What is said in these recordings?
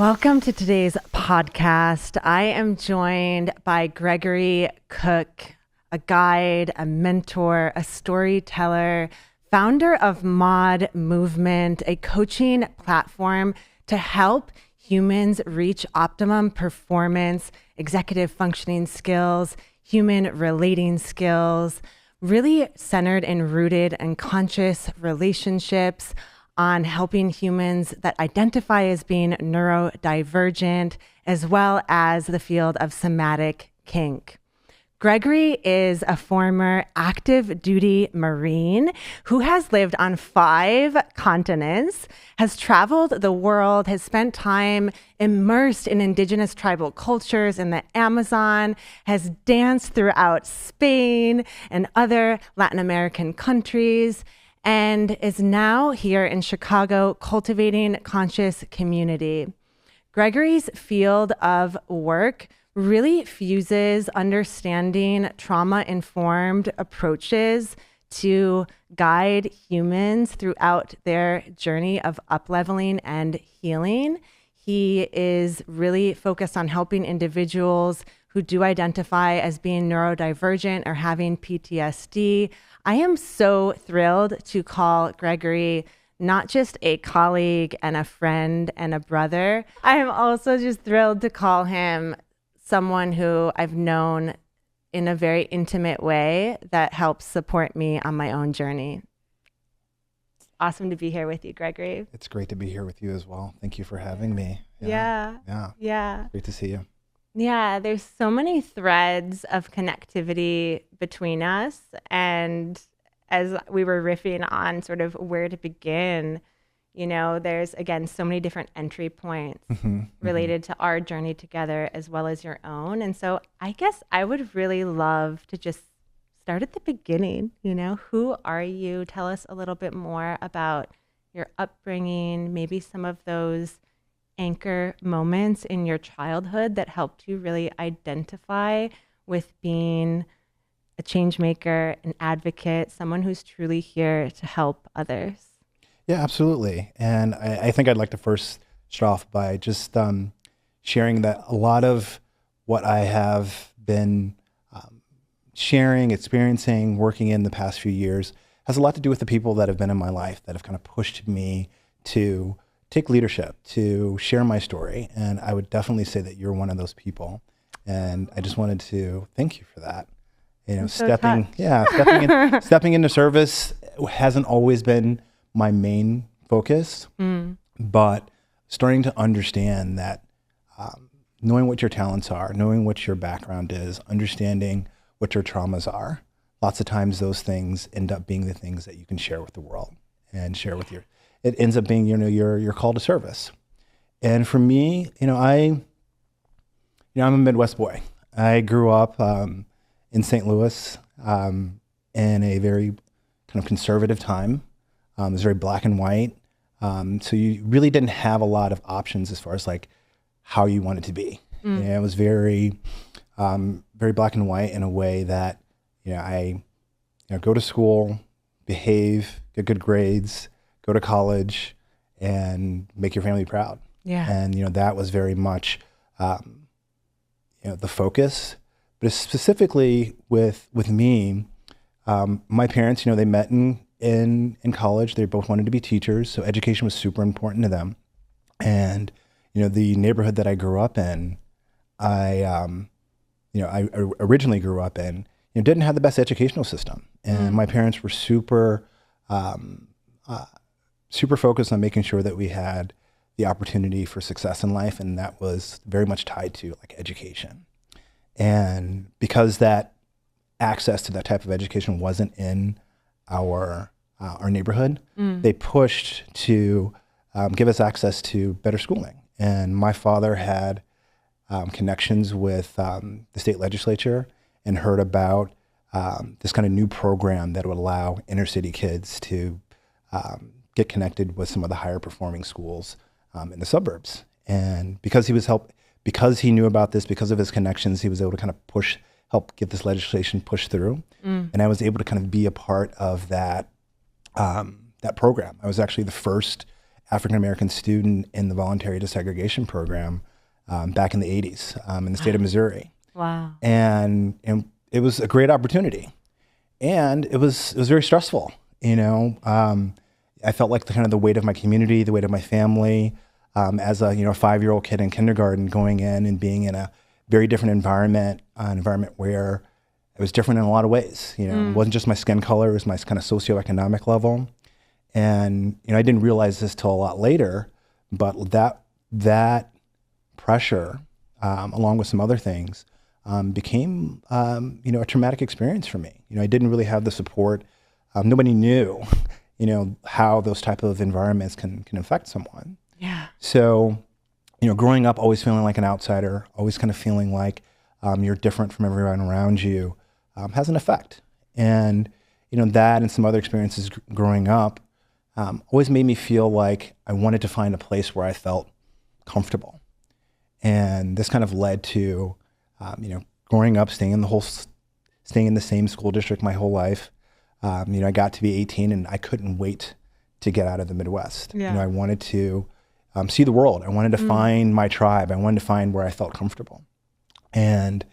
Welcome to today's podcast. I am joined by Gregory Cook, a guide, a mentor, a storyteller, founder of Mod Movement, a coaching platform to help humans reach optimum performance, executive functioning skills, human relating skills, really centered and rooted in conscious relationships, on helping humans that identify as being neurodivergent, as well as the field of somatic kink. Gregory is a former active duty Marine who has lived on 5 continents, has traveled the world, has spent time immersed in indigenous tribal cultures in the Amazon, has danced throughout Spain and other Latin American countries, and is now here in Chicago cultivating conscious community. Gregory's field of work really fuses understanding trauma-informed approaches to guide humans throughout their journey of up-leveling and healing. He is really focused on helping individuals who do identify as being neurodivergent or having PTSD. I am so thrilled to call Gregory not just a colleague and a friend and a brother. I am also just thrilled to call him someone who I've known in a very intimate way that helps support me on my own journey. It's awesome to be here with you, Gregory. It's great to be here with you as well. Thank you for having me. Yeah. Great to see you. Yeah, there's so many threads of connectivity between us. And as we were riffing on sort of where to begin, you know, there's, again, so many different entry points related to our journey together as well as your own. And so I guess I would really love to just start at the beginning. You know, who are you? Tell us a little bit more about your upbringing, maybe some of those anchor moments in your childhood that helped you really identify with being a change maker, an advocate, someone who's truly here to help others. Yeah, absolutely. And I think I'd like to first start off by just sharing that a lot of what I have been sharing, experiencing, working in the past few years has a lot to do with the people that have been in my life that have kind of pushed me to take leadership, to share my story. And I would definitely say that you're one of those people. And I just wanted to thank you for that. You know, stepping into service hasn't always been my main focus, but starting to understand that knowing what your talents are, knowing what your background is, understanding what your traumas are, lots of times those things end up being the things that you can share with the world and share with it ends up being, you know, your call to service. And for me, I'm a Midwest boy. I grew up in St. Louis in a very kind of conservative time. It was very black and white. So you really didn't have a lot of options as far as like how you wanted to be. It was very, very black and white in a way that, I go to school, behave, get good grades, go to college, and make your family proud. Yeah. And, that was very much, the focus. But specifically with me, my parents, they met in college. They both wanted to be teachers, so education was super important to them. And, the neighborhood that I grew up in, I originally grew up in, didn't have the best educational system. And my parents were super focused on making sure that we had the opportunity for success in life, and that was very much tied to like education. And because that access to that type of education wasn't in our neighborhood, they pushed to give us access to better schooling. And my father had connections with the state legislature and heard about this kind of new program that would allow inner city kids to get connected with some of the higher performing schools in the suburbs. And because he knew about this, because of his connections, he was able to kind of help get this legislation pushed through. And I was able to kind of be a part of that program. I was actually the first African-American student in the voluntary desegregation program back in the 80s in the state of Missouri. Wow. And it was a great opportunity. And it was very stressful, you know. I felt like the weight of my community, the weight of my family, as a 5-year-old kid in kindergarten, going in and being in a very different environment, an environment where it was different in a lot of ways. You know, it wasn't just my skin color; it was my kind of socioeconomic level. And I didn't realize this till a lot later, but that pressure, along with some other things, became a traumatic experience for me. I didn't really have the support. Nobody knew, how those type of environments can affect someone. Yeah. So, growing up, always feeling like an outsider, always kind of feeling like you're different from everyone around you, has an effect. And that and some other experiences growing up always made me feel like I wanted to find a place where I felt comfortable. And this kind of led to, growing up, staying in the same school district my whole life. I got to be 18 and I couldn't wait to get out of the Midwest. Yeah. I wanted to see the world. I wanted to find my tribe. I wanted to find where I felt comfortable. And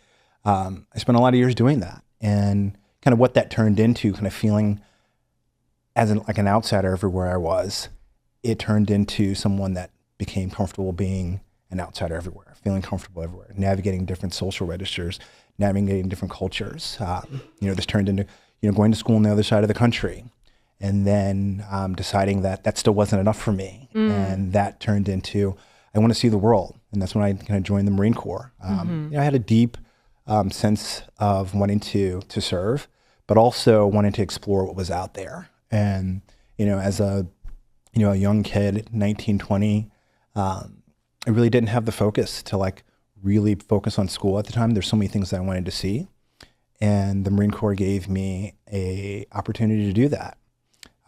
I spent a lot of years doing that. And kind of what that turned into, kind of feeling as like an outsider everywhere I was, it turned into someone that became comfortable being an outsider everywhere, feeling comfortable everywhere, navigating different social registers, navigating different cultures. This turned into, going to school on the other side of the country, and then deciding that still wasn't enough for me. And that turned into, I want to see the world. And that's when I kind of joined the Marine Corps. I had a deep sense of wanting to serve, but also wanting to explore what was out there. And, as a young kid, 19, 20, I really didn't have the focus to really focus on school at the time. There's so many things that I wanted to see. And the Marine Corps gave me a opportunity to do that.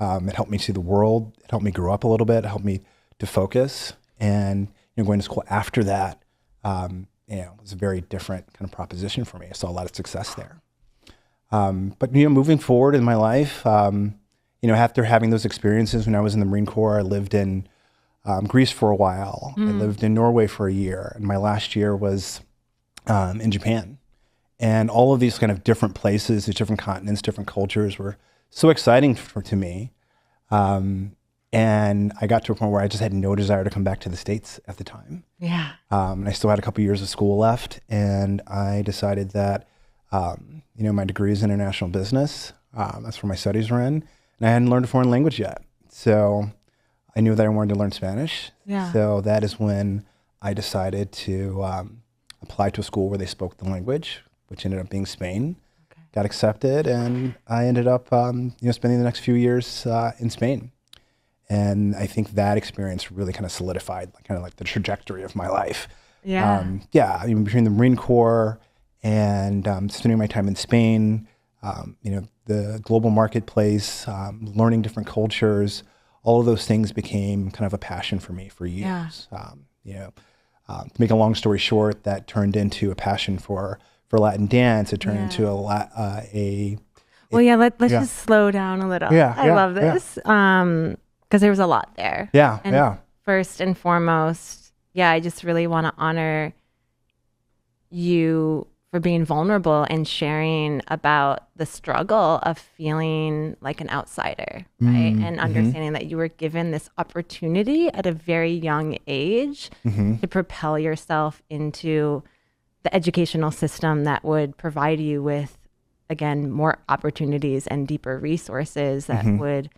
It helped me see the world. It helped me grow up a little bit. It helped me to focus. And going to school after that, was a very different kind of proposition for me. I saw a lot of success there. But moving forward in my life, after having those experiences when I was in the Marine Corps, I lived in Greece for a while. I lived in Norway for a year, and my last year was in Japan. And all of these kind of different places, these different continents, different cultures were so exciting to me. And I got to a point where I just had no desire to come back to the States at the time. Yeah. And I still had a couple years of school left, and I decided that, my degree is in international business. That's where my studies were in, and I hadn't learned a foreign language yet. So I knew that I wanted to learn Spanish. Yeah. So that is when I decided to apply to a school where they spoke the language, which ended up being Spain. Okay. Got accepted, and I ended up spending the next few years in Spain. And I think that experience really kind of solidified the trajectory of my life. Yeah. Between the Marine Corps and spending my time in Spain, the global marketplace, learning different cultures, all of those things became kind of a passion for me for years. Yeah. To make a long story short, that turned into a passion for Latin dance. It turned into let's just slow down a little. I love this. Because there was a lot there. And first and foremost, I just really want to honor you for being vulnerable and sharing about the struggle of feeling like an outsider, right? And understanding that you were given this opportunity at a very young age to propel yourself into the educational system that would provide you with, again, more opportunities and deeper resources that would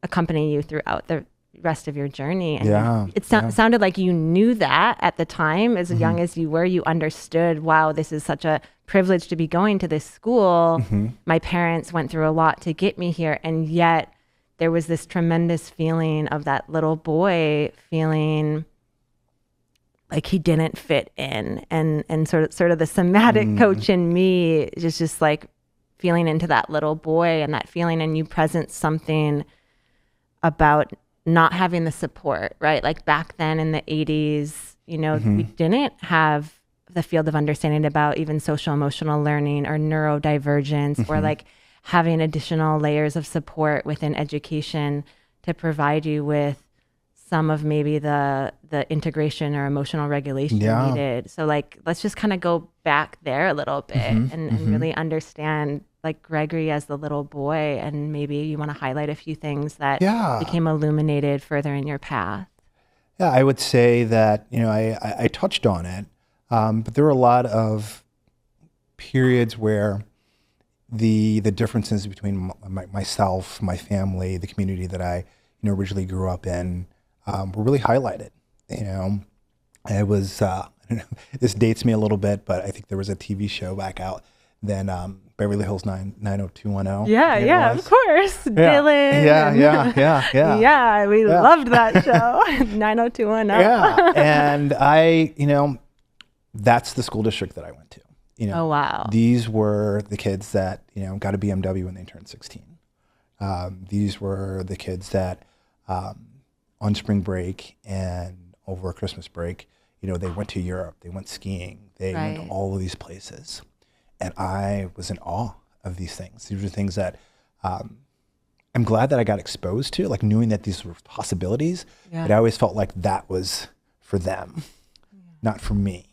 accompany you throughout the rest of your journey. And it sounded like you knew that at the time, as young as you were. You understood, wow, this is such a privilege to be going to this school. My parents went through a lot to get me here, and yet there was this tremendous feeling of that little boy feeling like he didn't fit in, and sort of the somatic coach in me just like feeling into that little boy and that feeling, and you present something about not having the support, right? Like back then in the 80s, we didn't have the field of understanding about even social emotional learning or neurodivergence or like having additional layers of support within education to provide you with some of maybe the integration or emotional regulation needed. So like, let's just kind of go back there a little bit and really understand like Gregory as the little boy, and maybe you want to highlight a few things that became illuminated further in your path. Yeah, I would say that, I touched on it, but there were a lot of periods where the differences between myself, my family, the community that I, originally grew up in, were really highlighted. I was, I don't know, this dates me a little bit, but I think there was a TV show back out then, Beverly Hills 90210. Yeah, of course. Dylan. Yeah, we loved that show. 90210. Yeah, and that's the school district that I went to. Oh, wow. These were the kids that, got a BMW when they turned 16. These were the kids that, on spring break and over Christmas break, they went to Europe, they went skiing, they went to all of these places. And I was in awe of these things. These were things that I'm glad that I got exposed to, like knowing that these were possibilities, but I always felt like that was for them, not for me.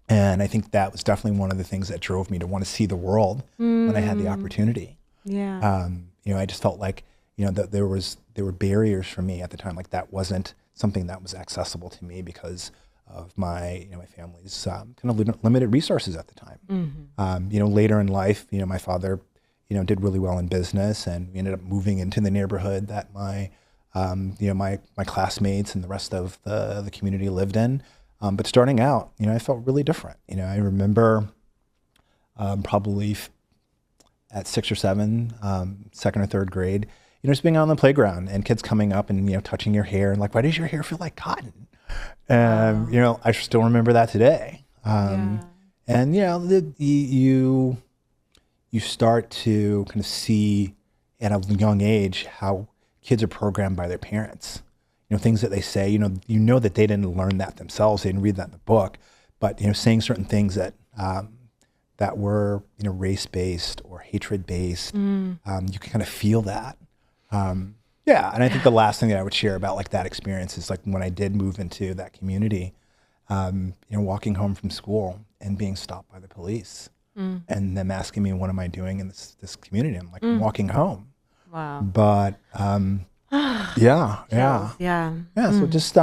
And I think that was definitely one of the things that drove me to want to see the world when I had the opportunity. Yeah. I just felt like, that there were barriers for me at the time. Like that wasn't something that was accessible to me because of my, my family's kind of limited resources at the time. Later in life, my father, did really well in business, and we ended up moving into the neighborhood that my classmates and the rest of the community lived in. But starting out, I felt really different. I remember probably at 6 or 7, second or third grade, just being out on the playground and kids coming up and, touching your hair and like, why does your hair feel like cotton? And, I still remember that today. And, you start to kind of see at a young age how kids are programmed by their parents. Things that they say, that they didn't learn that themselves. They didn't read that in the book, but, saying certain things that, that were, race-based or hatred-based, you can kind of feel that. And I think the last thing that I would share about like that experience is like when I did move into that community, walking home from school and being stopped by the police and them asking me, what am I doing in this community? I'm like, I'm walking home. Wow. But, so just,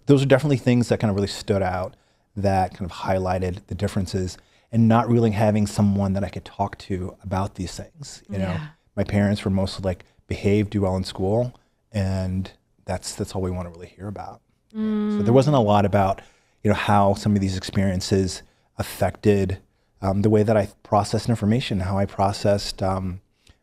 those are definitely things that kind of really stood out, that kind of highlighted the differences, and not really having someone that I could talk to about these things. My parents were mostly like, behave, do well in school, and that's all we want to really hear about. So there wasn't a lot about, how some of these experiences affected the way that I processed information, how I processed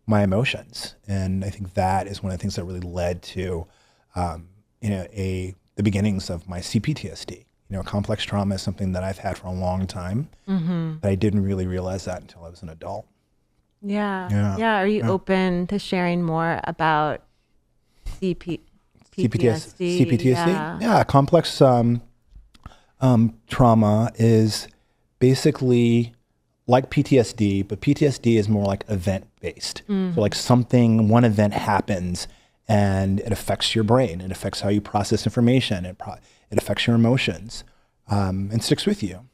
my emotions. And I think that is one of the things that really led to, the beginnings of my CPTSD. Complex trauma is something that I've had for a long time, but I didn't really realize that until I was an adult. Yeah. Are you open to sharing more about PTSD? CPTSD? Yeah. Complex trauma is basically like PTSD, but PTSD is more like event-based. So like one event happens and it affects your brain. It affects how you process information. It affects your emotions and sticks with you.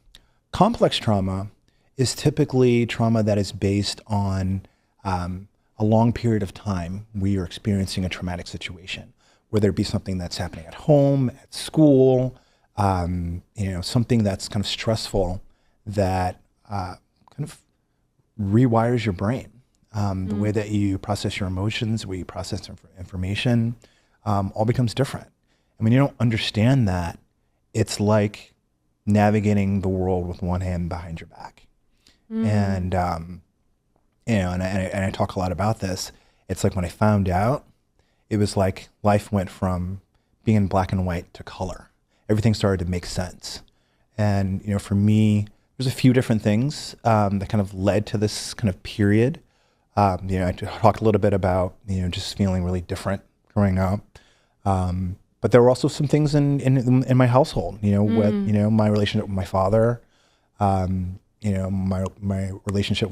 Complex trauma is typically trauma that is based on a long period of time where you're experiencing a traumatic situation, whether it be something that's happening at home, at school, something that's kind of stressful that kind of rewires your brain. The way that you process your emotions, the way you process information, all becomes different. And when you don't understand that, it's like navigating the world with one hand behind your back. And, and I talk a lot about this. It's like when I found out, it was like life went from being in black and white to color. Everything started to make sense. And, for me, there's a few different things that kind of led to this kind of period. I talked a little bit about, just feeling really different growing up. But there were also some things in my household, with, my relationship with my father, my relationship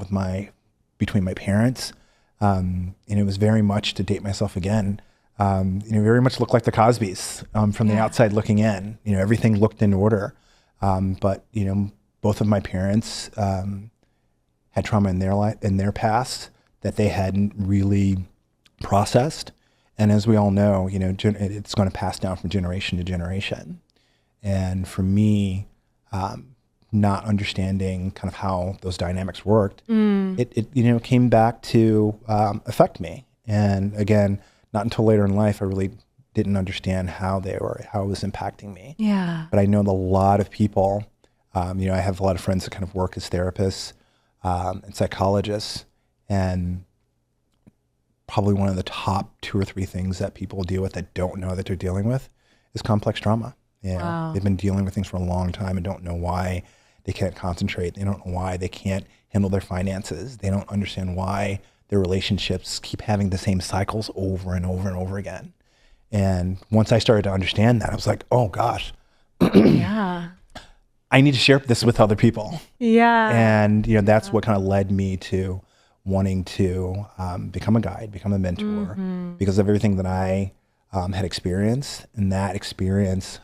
between my parents. And it was very much, to date myself again, very much looked like the Cosbys from the outside looking in. Everything looked in order. But both of my parents had trauma in their life, in their past, that they hadn't really processed. And as we all know, it's going to pass down from generation to generation. And for me, not understanding kind of how those dynamics worked, it came back to affect me. And again, not until later in life, I really didn't understand how it was impacting me. Yeah. But I know that a lot of people, I have a lot of friends that kind of work as therapists and psychologists, and probably one of the top 2 or 3 things that people deal with that don't know that they're dealing with is complex trauma. Wow. They've been dealing with things for a long time and don't know why they can't concentrate. They don't know why they can't handle their finances. They don't understand why their relationships keep having the same cycles over and over and over again. And once I started to understand that, I was like, oh gosh, yeah, I need to share this with other people. Yeah. And that's what kind of led me to wanting to become a guide, become a mentor, because of everything that I had experienced. And that experience,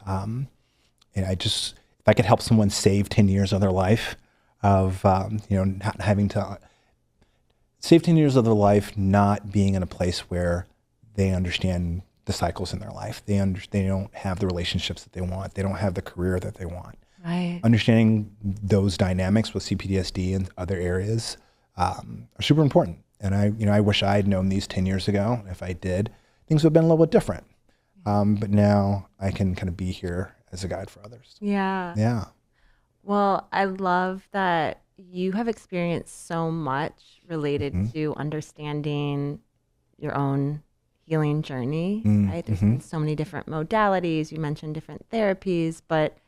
if I could help someone save 10 years of their life, of not having to save 10 years of their life, not being in a place where they understand the cycles in their life. They don't have the relationships that they want. They don't have the career that they want. Right. Understanding those dynamics with CPTSD and other areas are super important. And I wish I had known these 10 years ago. If I did, things would have been a little bit different. But now I can kind of be here as a guide for others. Yeah. Yeah. Well, I love that you have experienced so much related to understanding your own healing journey, right? There's been so many different modalities. You mentioned different therapies, but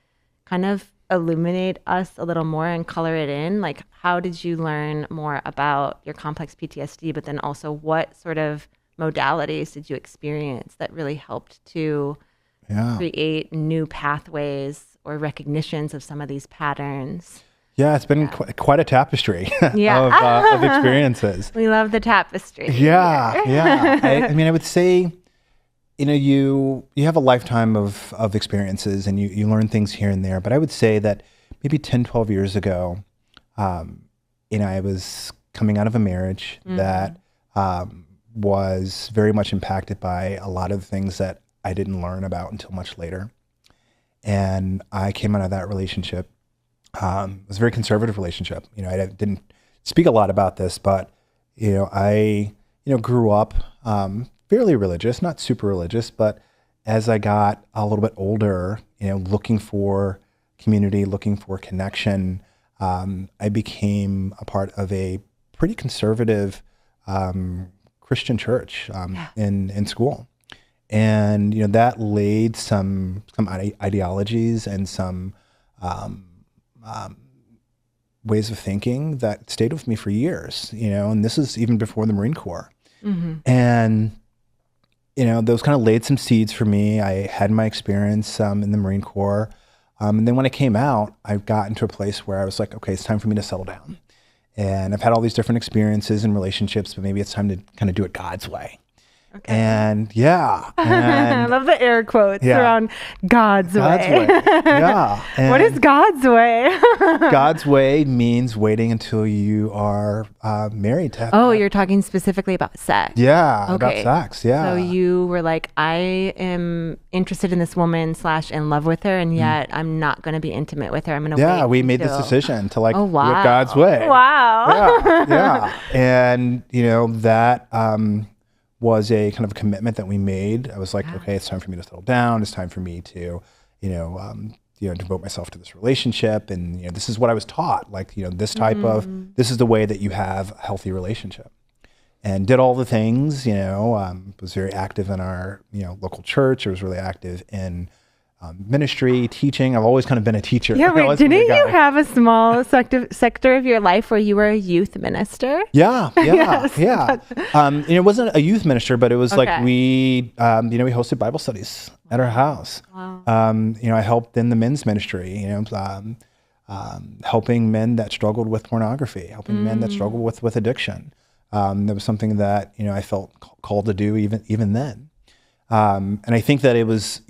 kind of illuminate us a little more and color it in. Like, how did you learn more about your complex PTSD, but then also what sort of modalities did you experience that really helped to create new pathways or recognitions of some of these patterns? Yeah, it's been quite a tapestry of experiences. We love the tapestry. Yeah. I would say, you have a lifetime of experiences and you learn things here and there. But I would say that maybe 10, 12 years ago, I was coming out of a marriage that was very much impacted by a lot of things that I didn't learn about until much later. And I came out of that relationship. It was a very conservative relationship. I didn't speak a lot about this, but, I, grew up fairly religious, not super religious, but as I got a little bit older, looking for community, looking for connection, I became a part of a pretty conservative Christian church in school. And, that laid some ideologies and some ways of thinking that stayed with me for years, and this is even before the Marine Corps. And, those kind of laid some seeds for me. I had my experience in the Marine Corps. And then when I came out, I got into a place where I was like, okay, it's time for me to settle down. And I've had all these different experiences and relationships, but maybe it's time to kind of do it God's way. Okay. And I love the air quotes around God's way. Yeah. And what is God's way? God's way means waiting until you are married to have you're talking specifically about sex. Yeah, about sex. Yeah. So you were like, I am interested in this woman / in love with her, and yet I'm not going to be intimate with her. I'm going to wait. Yeah, we made this decision to do it God's way. Wow. Yeah. And that was a kind of a commitment that we made. I was like, okay, it's time for me to settle down. It's time for me to, devote myself to this relationship. And, this is what I was taught. Like, this is the way that you have a healthy relationship. And did all the things, was very active in our, local church. I was really active in ministry, teaching. I've always kind of been a teacher. Yeah, wait, didn't you have a small sector of your life where you were a youth minister? Yeah. It wasn't a youth minister, but it was like we hosted Bible studies at our house. Wow. I helped in the men's ministry, helping men that struggled with pornography, helping men that struggled with addiction. That was something that, I felt called to do even then. And I think that it was,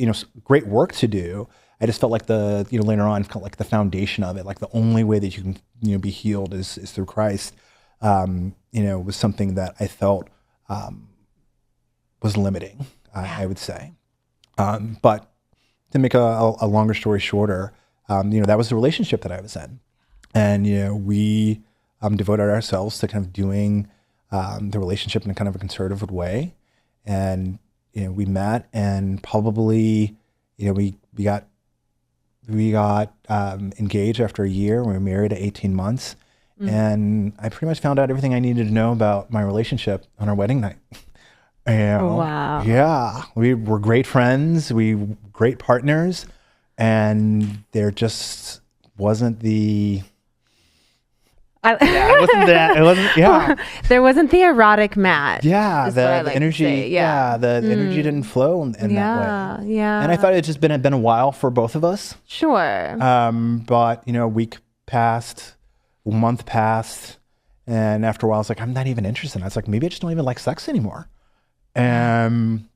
great work to do. I just felt like later on, felt like the foundation of it, like the only way that you can, be healed is through Christ, was something that I felt was limiting, I would say. But to make a longer story shorter, that was the relationship that I was in. And, we devoted ourselves to kind of doing the relationship in a kind of a conservative way. And, we met and probably, we got engaged after a year. We were married at 18 months. And I pretty much found out everything I needed to know about my relationship on our wedding night. Wow. Yeah. We were great friends. We were great partners. And there just wasn't the... it wasn't that. It wasn't. Yeah, there wasn't the erotic match. Yeah, the energy. Yeah, the energy didn't flow in that way. Yeah. And I thought it just been a while for both of us. Sure. But a week passed, a month passed, and after a while, I was like, I'm not even interested. I was like, maybe I just don't even like sex anymore. And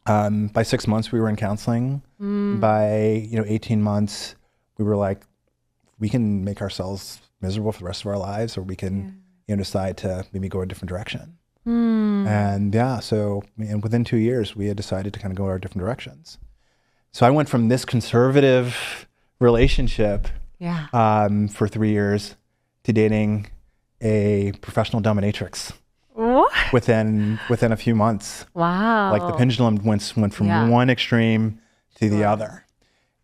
by 6 months, we were in counseling. By 18 months, we were like, we can make ourselves miserable for the rest of our lives, or we can decide to maybe go a different direction. And so within 2 years we had decided to kind of go our different directions. So I went from this conservative relationship for 3 years to dating a professional dominatrix. What? Within a few months. Wow. Like the pendulum went from one extreme to the other.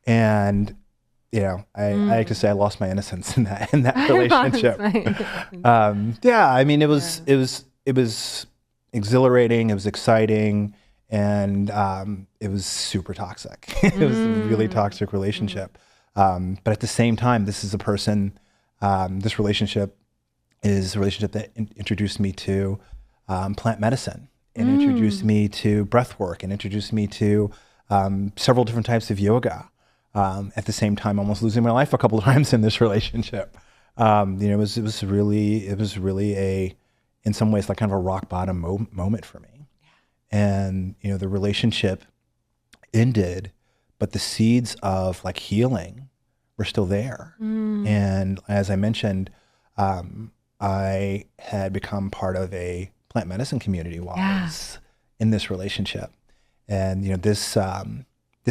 And I like to say I lost my innocence in that relationship. It was exhilarating. It was exciting, and it was super toxic. It was a really toxic relationship. But at the same time, this is a person. This relationship is a relationship that introduced me to plant medicine, and introduced me to breath work, and introduced me to several different types of yoga. At the same time, almost losing my life a couple of times in this relationship. It was really in some ways like kind of a rock bottom moment for me. And the relationship ended, but the seeds of like healing were still there. And as I mentioned, I had become part of a plant medicine community while I was in this relationship, and this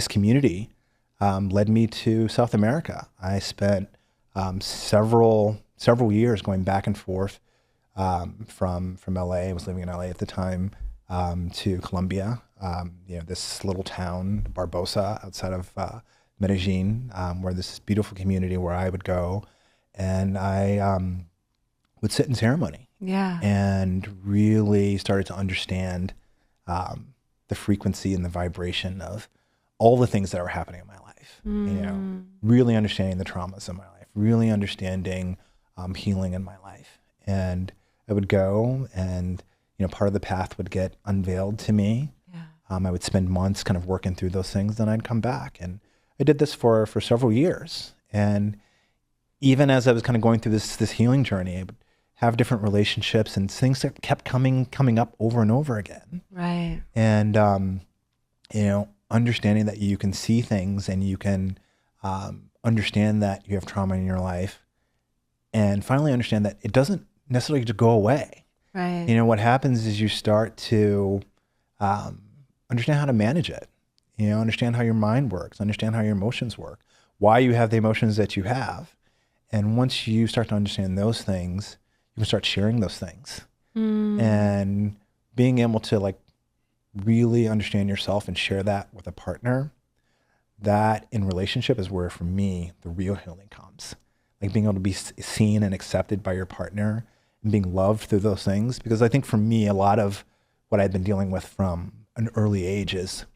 community led me to South America. I spent several years going back and forth from LA. I was living in LA at the time, to Colombia. This little town, Barbosa, outside of Medellin, where this beautiful community where I would go, and I would sit in ceremony. And really started to understand the frequency and the vibration of all the things that were happening in my life. Really understanding the traumas in my life, really understanding healing in my life. And I would go, and part of the path would get unveiled to me. I would spend months kind of working through those things, then I'd come back. And I did this for several years. And even as I was kind of going through this healing journey, I would have different relationships, and things that kept coming up over and over again. Right. And understanding that you can see things, and you can understand that you have trauma in your life, and finally understand that it doesn't necessarily just go away. Right. What happens is you start to understand how to manage it. Understand how your mind works, understand how your emotions work, why you have the emotions that you have. And once you start to understand those things, you can start sharing those things. And being able to like really understand yourself and share that with a partner, that in relationship is where, for me, the real healing comes. Like being able to be seen and accepted by your partner, and being loved through those things. Because I think for me, a lot of what I've been dealing with from an early age is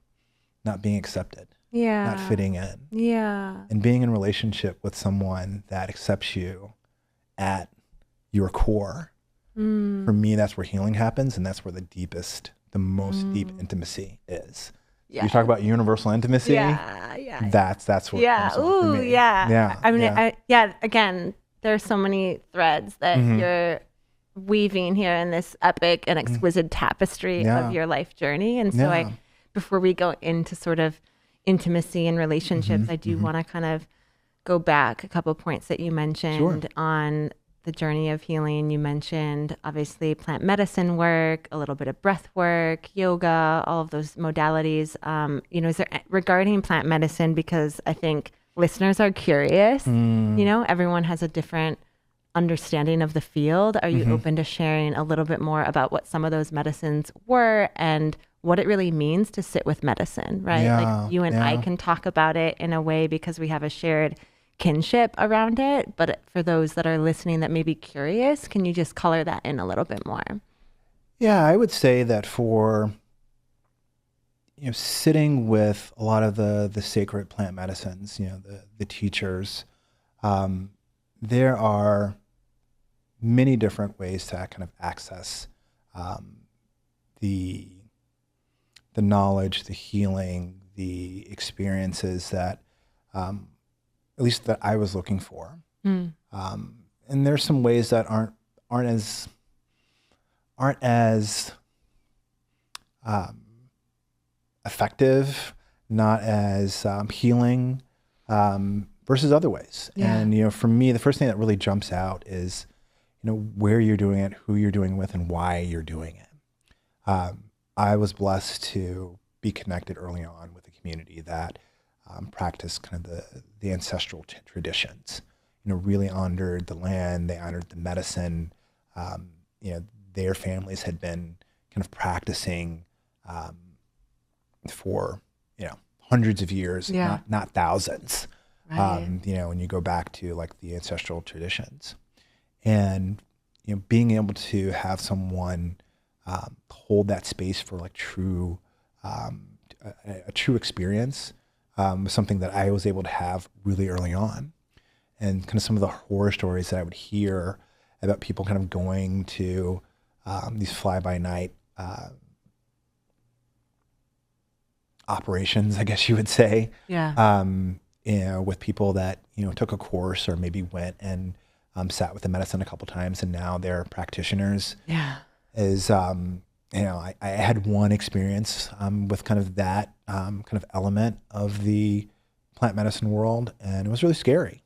not being accepted, not fitting in. And being in a relationship with someone that accepts you at your core, for me, that's where healing happens, and that's where the most deep intimacy is. You talk about universal intimacy. That's what. Comes Ooh, for me. I mean, again, there's so many threads that you're weaving here in this epic and exquisite tapestry of your life journey. And so before we go into sort of intimacy and relationships, I do want to kind of go back a couple of points that you mentioned on the journey of healing. You mentioned obviously plant medicine work, a little bit of breath work, yoga, all of those modalities. Is there regarding plant medicine, because I think listeners are curious, everyone has a different understanding of the field. Are you open to sharing a little bit more about what some of those medicines were and what it really means to sit with medicine, right? Like you and I can talk about it in a way because we have a shared kinship around it. But for those that are listening that may be curious, can you just color that in a little bit more? Yeah, I would say that for sitting with a lot of the sacred plant medicines, the teachers, there are many different ways to kind of access the knowledge, the healing, the experiences that at least that I was looking for. And there's some ways that aren't as effective, not as healing, versus other ways. And for me, the first thing that really jumps out is where you're doing it, who you're doing it with, and why you're doing it. I was blessed to be connected early on with a community that practiced kind of the ancestral traditions. Really honored the land. They honored the medicine. Their families had been kind of practicing for hundreds of years, not thousands. Right. When you go back to like the ancestral traditions, and being able to have someone hold that space for like true a true experience was something that I was able to have really early on. And kind of some of the horror stories that I would hear about people kind of going to these fly-by-night operations, I guess you would say. With people that took a course or maybe went and sat with the medicine a couple times and now they're practitioners. Is I had one experience with kind of that kind of element of the plant medicine world, and it was really scary.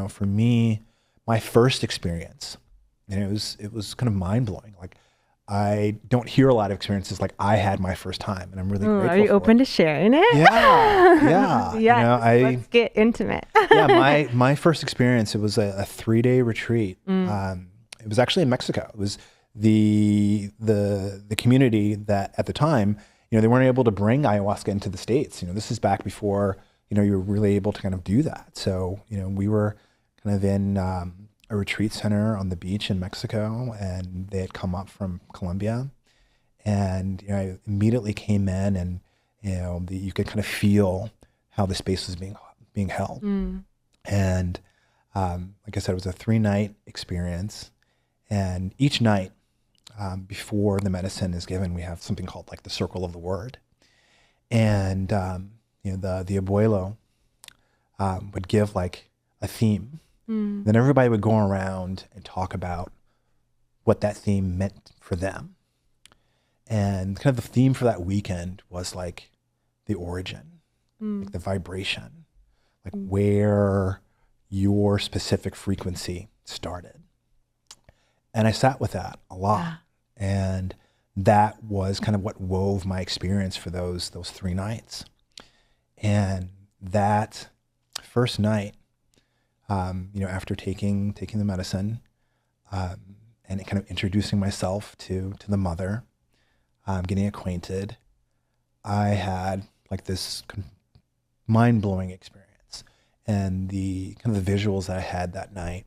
For me, my first experience, it was kind of mind blowing. Like, I don't hear a lot of experiences like I had my first time, and I'm really grateful. Are you open to sharing it? Yeah. Let's get intimate. My first experience, it was a 3-day retreat. It was actually in Mexico. It was the community that at the time, they weren't able to bring ayahuasca into the States. This is back before, you were really able to kind of do that. So, we were kind of in a retreat center on the beach in Mexico, and they had come up from Colombia, and I immediately came in, and you could kind of feel how the space was being held. And like I said, it was a 3-night experience, and each night before the medicine is given, we have something called like the circle of the word, and the abuelo would give like a theme. Then everybody would go around and talk about what that theme meant for them. And kind of the theme for that weekend was like the origin, like the vibration, like where your specific frequency started. And I sat with that a lot. And that was kind of what wove my experience for those 3 nights. And that first night, after taking the medicine, and kind of introducing myself to the mother, getting acquainted, I had like this mind-blowing experience. And the kind of the visuals that I had that night,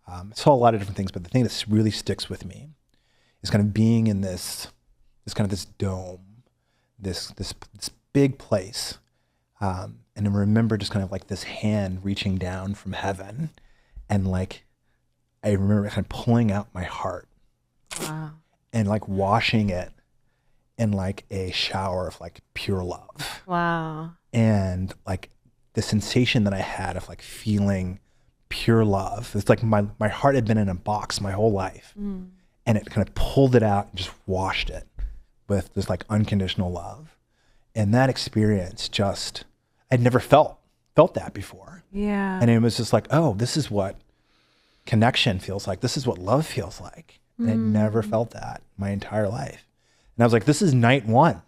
I saw a lot of different things, but the thing that really sticks with me is kind of being in this dome, this big place. And I remember just kind of like this hand reaching down from heaven, and like I remember kind of pulling out my heart, and like washing it in like a shower of like pure love. And like the sensation that I had of like feeling pure love. It's like my heart had been in a box my whole life, and it kind of pulled it out and just washed it with this like unconditional love. And that experience just, I'd never felt that before. Yeah. And it was just like, oh, this is what connection feels like. This is what love feels like. And I never felt that my entire life. And I was like, this is night one.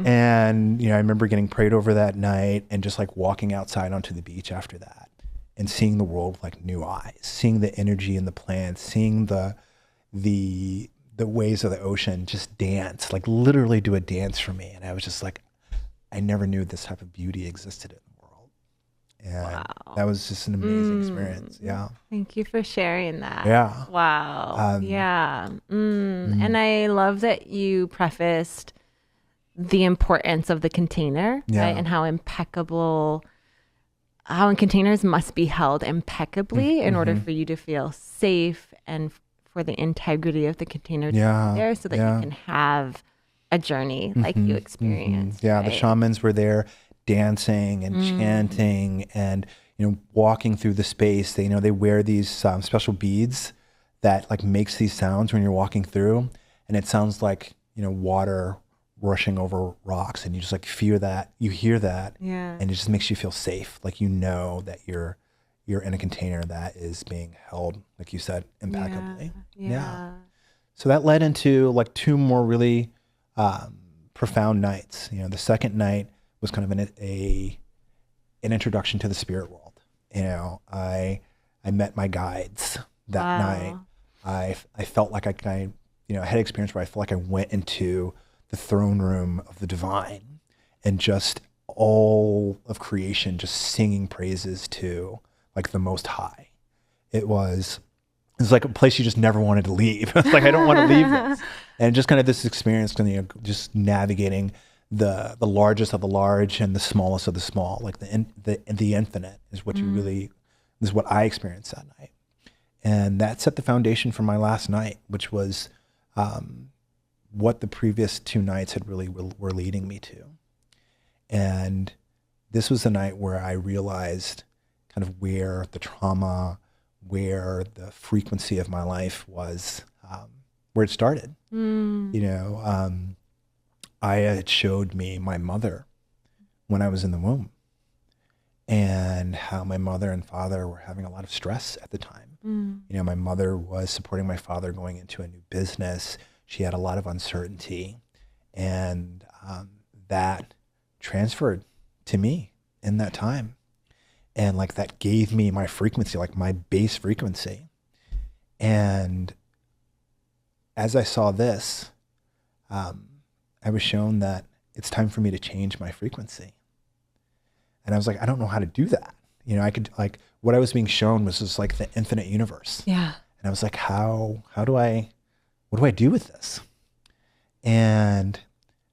And, I remember getting prayed over that night and just like walking outside onto the beach after that and seeing the world with like new eyes, seeing the energy in the plants, seeing the waves of the ocean just dance, like literally do a dance for me. And I was just like, I never knew this type of beauty existed in the world. And that was just an amazing experience. Yeah. Thank you for sharing that. Yeah. Wow. Yeah. And I love that you prefaced the importance of the container, right? And how containers must be held impeccably in order for you to feel safe and for the integrity of the container to be there so that you can have a journey like you experienced. Yeah, right? the shamans were there dancing and chanting and, walking through the space. They, they wear these special beads that like makes these sounds when you're walking through, and it sounds like, water rushing over rocks, and you just like hear that, and it just makes you feel safe. Like, that you're in a container that is being held, like you said, impeccably. Yeah. So that led into like two more really profound nights. The second night was kind of an introduction to the spirit world. I met my guides that night. I felt like I had an experience where I felt like I went into the throne room of the divine and just all of creation just singing praises to like the Most High. It was like a place you just never wanted to leave. It's like, I don't want to leave this. And just kind of this experience, just navigating the largest of the large and the smallest of the small, like the infinite is what is what I experienced that night. And that set the foundation for my last night, which was what the previous two nights had really were leading me to. And this was the night where I realized kind of where the trauma, where the frequency of my life was, where it started. Aya had showed me my mother when I was in the womb, and how my mother and father were having a lot of stress at the time. My mother was supporting my father going into a new business. She had a lot of uncertainty, and that transferred to me in that time. And like that gave me my frequency, like my base frequency. And as I saw this, I was shown that it's time for me to change my frequency. And I was like, I don't know how to do that. I could like, what I was being shown was just like the infinite universe. Yeah. And I was like, what do I do with this? And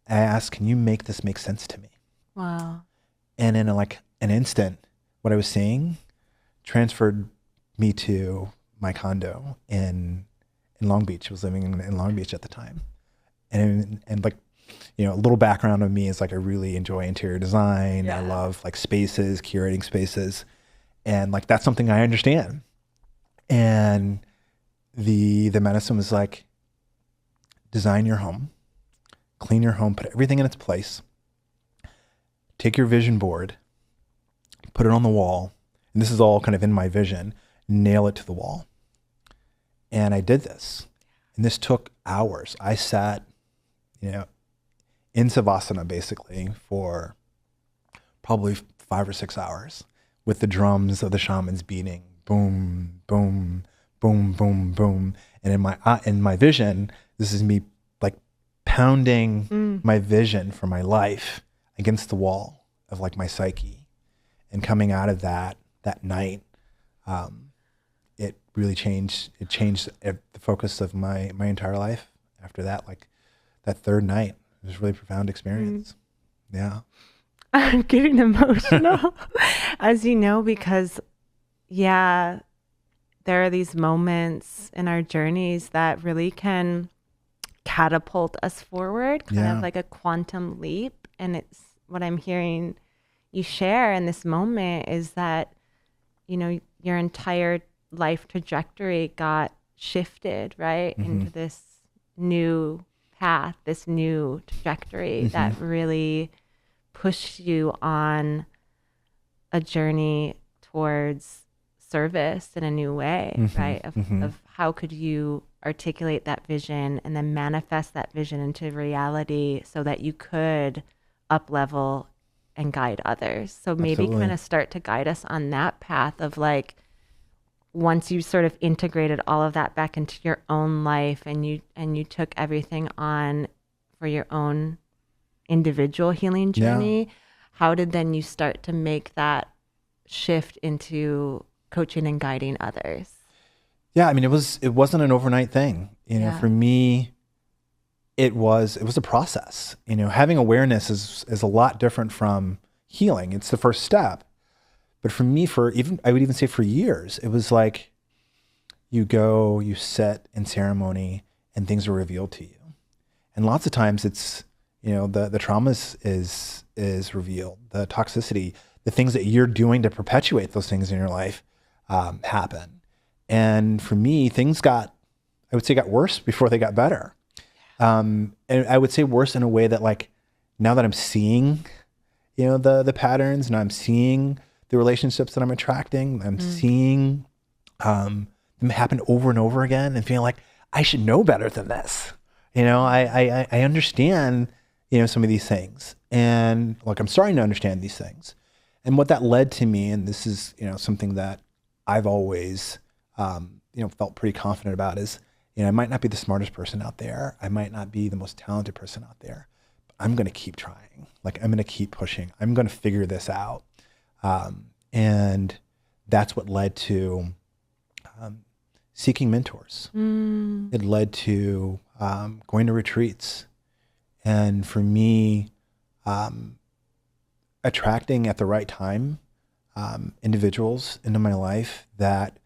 I asked, can you make this make sense to me? Wow. And in like an instant, what I was seeing transferred me to my condo in Long Beach. I was living in Long Beach at the time. And like, a little background of me is like, I really enjoy interior design. Yeah. I love like spaces, curating spaces. And like, that's something I understand. And the medicine was like, design your home, clean your home, put everything in its place, take your vision board, put it on the wall. And this is all kind of in my vision, nail it to the wall. And I did this. And this took hours. I sat, in Savasana basically for probably 5 or 6 hours with the drums of the shamans beating, boom, boom, boom, boom, boom. And in my vision, this is me like pounding my vision for my life against the wall of like my psyche. And coming out of that night, it really changed. It changed the focus of my entire life after that. Like that third night, it was a really profound experience. Yeah. I'm getting emotional, as you know, because there are these moments in our journeys that really can catapult us forward, kind of like a quantum leap. And it's what I'm hearing you share in this moment is that, your entire life trajectory got shifted, right, into this new path, this new trajectory that really pushed you on a journey towards service in a new way, right? Of how could you articulate that vision and then manifest that vision into reality so that you could up level and guide others. So maybe Absolutely. kind of start to guide us on that path of like, once you sort of integrated all of that back into your own life and you took everything on for your own individual healing journey, how did then you start to make that shift into coaching and guiding others? Yeah, I mean, it wasn't an overnight thing. You know, for me, it was a process. You know, having awareness is a lot different from healing. It's the first step. But for me, I would even say for years, it was like you go, you sit in ceremony and things are revealed to you. And lots of times it's, you know, the trauma is revealed, the toxicity, the things that you're doing to perpetuate those things in your life happen. And for me, things got worse before they got better. And I would say worse in a way that, like, now that I'm seeing, you know, the patterns, and I'm seeing the relationships that I'm attracting, I'm seeing them happen over and over again, and feeling like I should know better than this. You know, I understand, you know, some of these things, and like I'm starting to understand these things. And what that led to me, and this is, you know, something that I've always, you know, felt pretty confident about, is, you know, I might not be the smartest person out there. I might not be the most talented person out there, but I'm going to keep trying. Like, I'm going to keep pushing. I'm going to figure this out. And that's what led to seeking mentors. It led to going to retreats. And for me, attracting at the right time individuals into my life that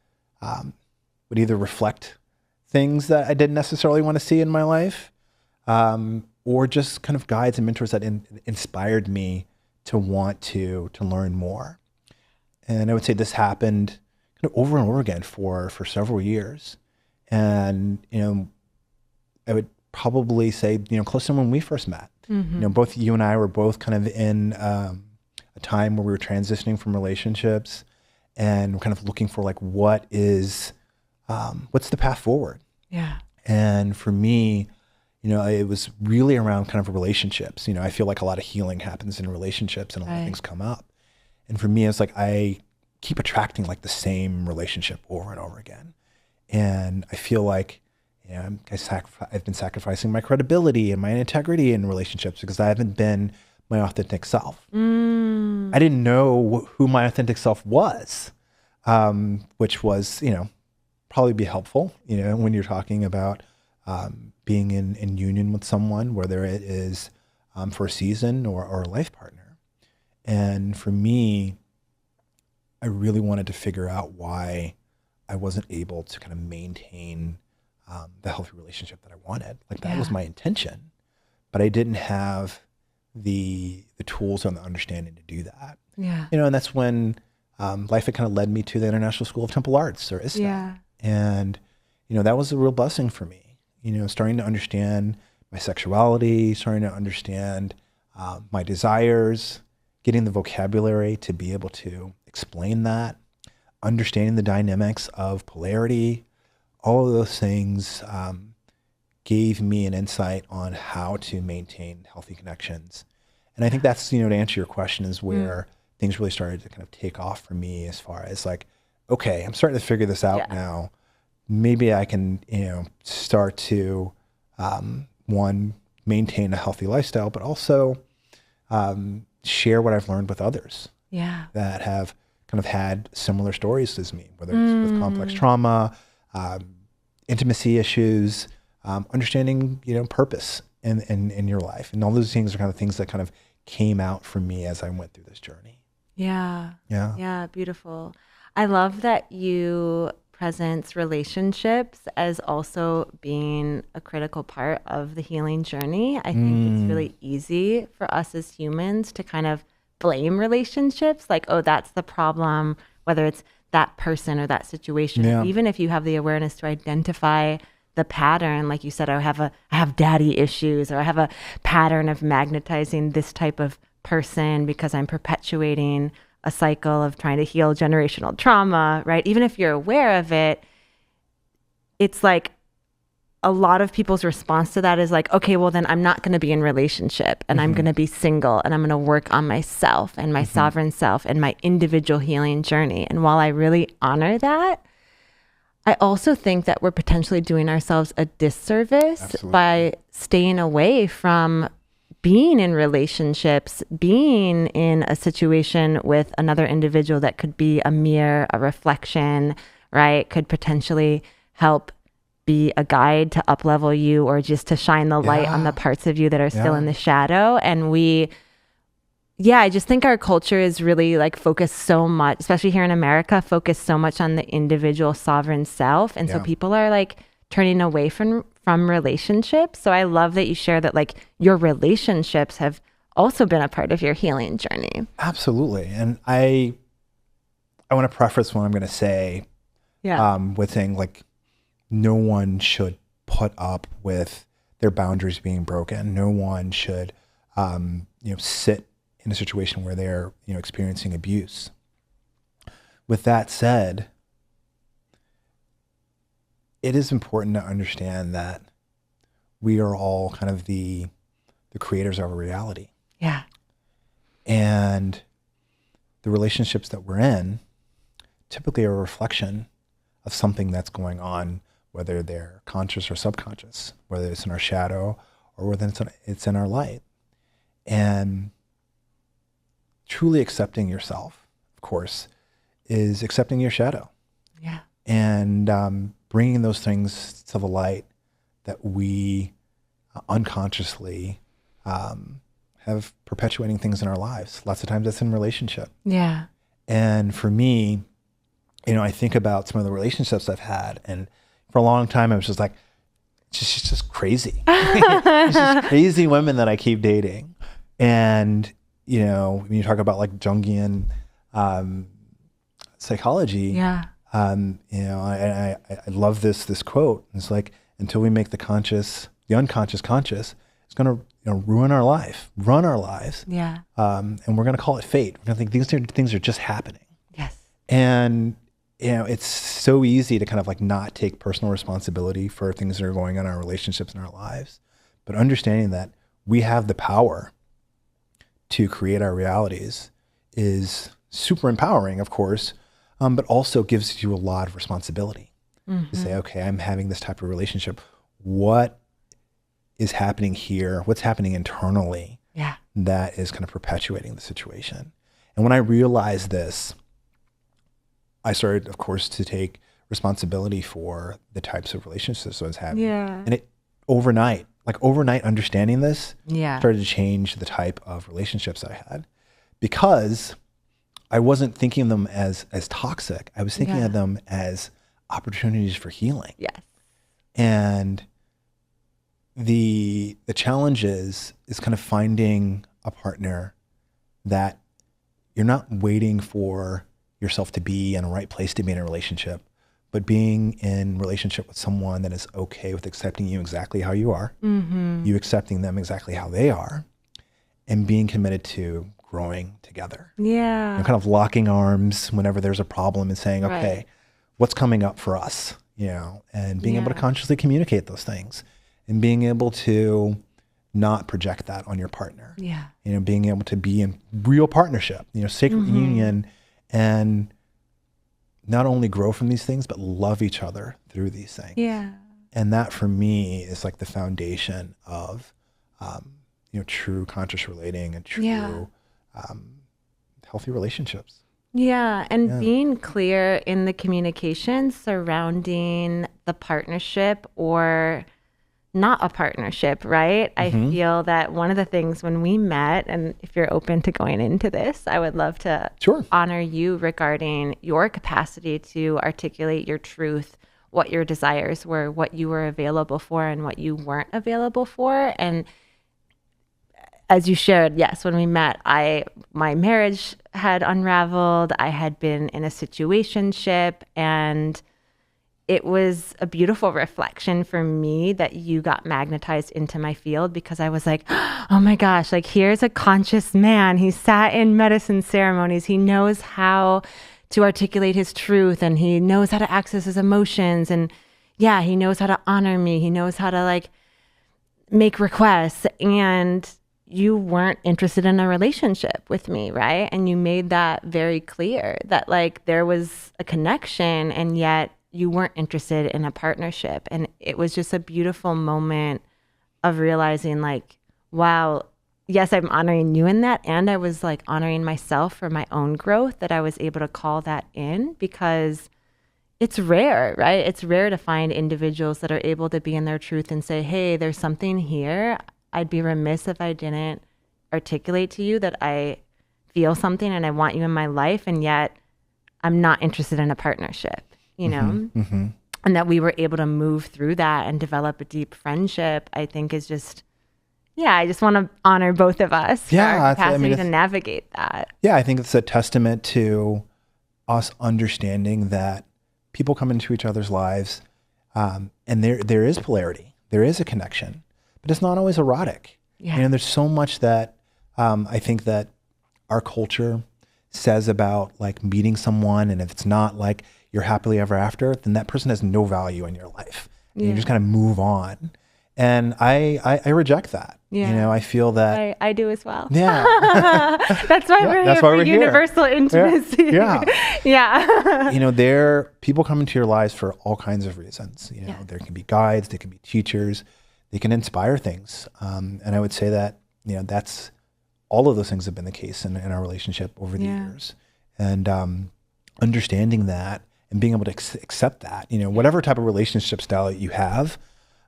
would either reflect things that I didn't necessarily want to see in my life, or just kind of guides and mentors that inspired me to want to learn more. And I would say this happened kind of over and over again for several years. And, you know, I would probably say, you know, close to when we first met. You know, both you and I were both kind of in a time where we were transitioning from relationships and kind of looking for, like, what's the path forward? Yeah. And for me, you know, it was really around kind of relationships. You know, I feel like a lot of healing happens in relationships, and a lot of things come up. And for me, it's like I keep attracting, like, the same relationship over and over again. And I feel like, you know, I've been sacrificing my credibility and my integrity in relationships because I haven't been my authentic self. I didn't know who my authentic self was, which was, you know, probably be helpful, you know, when you're talking about being in union with someone, whether it is for a season or a life partner. And for me, I really wanted to figure out why I wasn't able to kind of maintain the healthy relationship that I wanted. Like, that was my intention, but I didn't have the tools or the understanding to do that. Yeah. You know, and that's when life had kind of led me to the International School of Temple Arts, or ISTA. Yeah. And, you know, that was a real blessing for me, you know, starting to understand my sexuality, starting to understand my desires, getting the vocabulary to be able to explain that, understanding the dynamics of polarity. All of those things gave me an insight on how to maintain healthy connections. And I think that's, you know, to answer your question, is where things really started to kind of take off for me, as far as, like, okay, I'm starting to figure this out now. Maybe I can, you know, start to, one, maintain a healthy lifestyle, but also share what I've learned with others that have kind of had similar stories as me, whether it's with complex trauma, intimacy issues, understanding, you know, purpose in your life. And all those things are kind of things that kind of came out for me as I went through this journey. Yeah. Yeah. Yeah. Beautiful. I love that you presence relationships as also being a critical part of the healing journey. I think it's really easy for us as humans to kind of blame relationships, like, oh, that's the problem, whether it's that person or that situation. Even if you have the awareness to identify the pattern, like you said, I have daddy issues, or I have a pattern of magnetizing this type of person because I'm perpetuating a cycle of trying to heal generational trauma, right? Even if you're aware of it, it's like a lot of people's response to that is like, okay, well then I'm not going to be in relationship, and I'm going to be single, and I'm going to work on myself and my sovereign self and my individual healing journey. And while I really honor that, I also think that we're potentially doing ourselves a disservice by staying away from being in relationships, being in a situation with another individual that could be a mirror, a reflection, right? Could potentially help be a guide to up-level you, or just to shine the light on the parts of you that are still in the shadow. And I just think our culture is really like focused so much, especially here in America, focused so much on the individual sovereign self. And so people are like turning away from relationships. So I love that you share that like your relationships have also been a part of your healing journey. Absolutely. And I want to preface what I'm going to say with saying like, no one should put up with their boundaries being broken. No one should, sit in a situation where they're, experiencing abuse. With that said, it is important to understand that we are all kind of the creators of our reality. Yeah. And the relationships that we're in typically are a reflection of something that's going on, whether they're conscious or subconscious, whether it's in our shadow or whether it's in our light. And truly accepting yourself, of course, is accepting your shadow. Yeah. And bringing those things to the light that we unconsciously have perpetuating things in our lives. Lots of times that's in relationship. Yeah. And for me, I think about some of the relationships I've had, and for a long time, I was just like, she's just crazy. It's just crazy women that I keep dating. And, when you talk about like Jungian psychology, I love this quote. It's like, until we make the unconscious conscious, it's going to ruin our life, run our lives. Yeah. And we're going to call it fate. We're going to think things are just happening. Yes. And it's so easy to kind of like not take personal responsibility for things that are going on in our relationships and our lives, but understanding that we have the power to create our realities is super empowering, of course, but also gives you a lot of responsibility to say, okay, I'm having this type of relationship. What is happening here? What's happening internally that is kind of perpetuating the situation? And when I realized this, I started, of course, to take responsibility for the types of relationships I was having. Yeah. And overnight understanding this started to change the type of relationships I had, because I wasn't thinking of them as toxic. I was thinking of them as opportunities for healing. Yes. And the challenge is kind of finding a partner that you're not waiting for yourself to be in a right place to be in a relationship, but being in relationship with someone that is okay with accepting you exactly how you are, you accepting them exactly how they are, and being committed to growing together. Yeah. And kind of locking arms whenever there's a problem and saying, okay, what's coming up for us, and being able to consciously communicate those things and being able to not project that on your partner. Yeah. Being able to be in real partnership, sacred union, and not only grow from these things, but love each other through these things. Yeah. And that for me is like the foundation of, true conscious relating and true healthy relationships. Yeah. And being clear in the communication surrounding the partnership or not a partnership, right? I feel that one of the things when we met, and if you're open to going into this, I would love to honor you regarding your capacity to articulate your truth, what your desires were, what you were available for and what you weren't available for. And as you shared, yes, when we met, my marriage had unraveled. I had been in a situationship, and it was a beautiful reflection for me that you got magnetized into my field, because I was like, oh my gosh, like here's a conscious man. He sat in medicine ceremonies. He knows how to articulate his truth, and he knows how to access his emotions. And yeah, he knows how to honor me. He knows how to like make requests. And you weren't interested in a relationship with me, right? And you made that very clear that like there was a connection, and yet you weren't interested in a partnership. And it was just a beautiful moment of realizing like, wow, yes, I'm honoring you in that. And I was like honoring myself for my own growth, that I was able to call that in, because it's rare, right? It's rare to find individuals that are able to be in their truth and say, hey, there's something here. I'd be remiss if I didn't articulate to you that I feel something and I want you in my life, and yet I'm not interested in a partnership, you know? Mm-hmm. And that we were able to move through that and develop a deep friendship, I think is just, yeah, I just want to honor both of us for our capacity to navigate that. Yeah, I think it's a testament to us understanding that people come into each other's lives, and there is polarity. There is a connection, but it's not always erotic. Yeah. And there's so much that I think that our culture says about like meeting someone, and if it's not like you're happily ever after, then that person has no value in your life. And you just kind of move on. And I reject that. Yeah. You know, I feel that I do as well. Yeah. That's why we're here for universal intimacy. Yeah. Yeah. You know, people come into your lives for all kinds of reasons. You know, there can be guides, they can be teachers, they can inspire things. And I would say that, you know, that's all of those things have been the case in our relationship over the years. And understanding that and being able to accept that, you know, whatever type of relationship style that you have,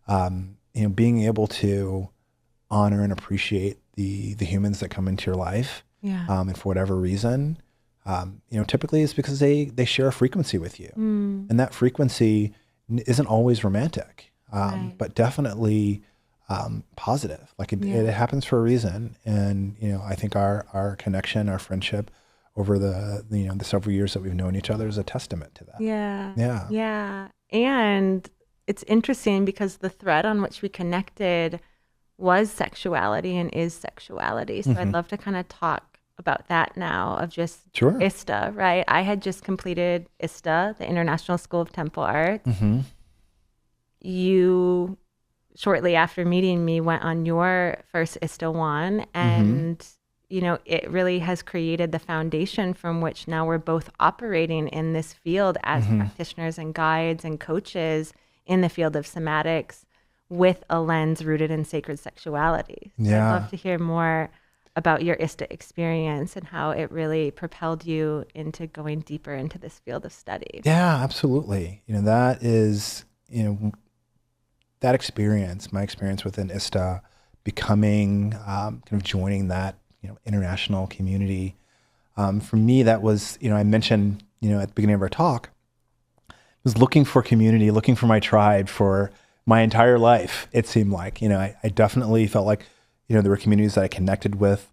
you know, being able to honor and appreciate the humans that come into your life, and for whatever reason, you know, typically it's because they share a frequency with you, and that frequency isn't always romantic, but definitely positive. Like it happens for a reason, and you know, I think our connection, our friendship over the several years that we've known each other is a testament to that. Yeah. And it's interesting because the thread on which we connected was sexuality and is sexuality. So I'd love to kind of talk about that now, of just ISTA, right? I had just completed ISTA, the International School of Temple Arts. You, shortly after meeting me, went on your first ISTA one, and you know, it really has created the foundation from which now we're both operating in this field as practitioners and guides and coaches in the field of somatics, with a lens rooted in sacred sexuality. So I'd love to hear more about your ISTA experience and how it really propelled you into going deeper into this field of study. Yeah, absolutely. You know, that is, you know, that experience, my experience within ISTA, becoming, kind of joining that, you know, international community. For me, that was, you know, I mentioned, you know, at the beginning of our talk, was looking for community, looking for my tribe for my entire life. It seemed like, you know, I definitely felt like, you know, there were communities that I connected with,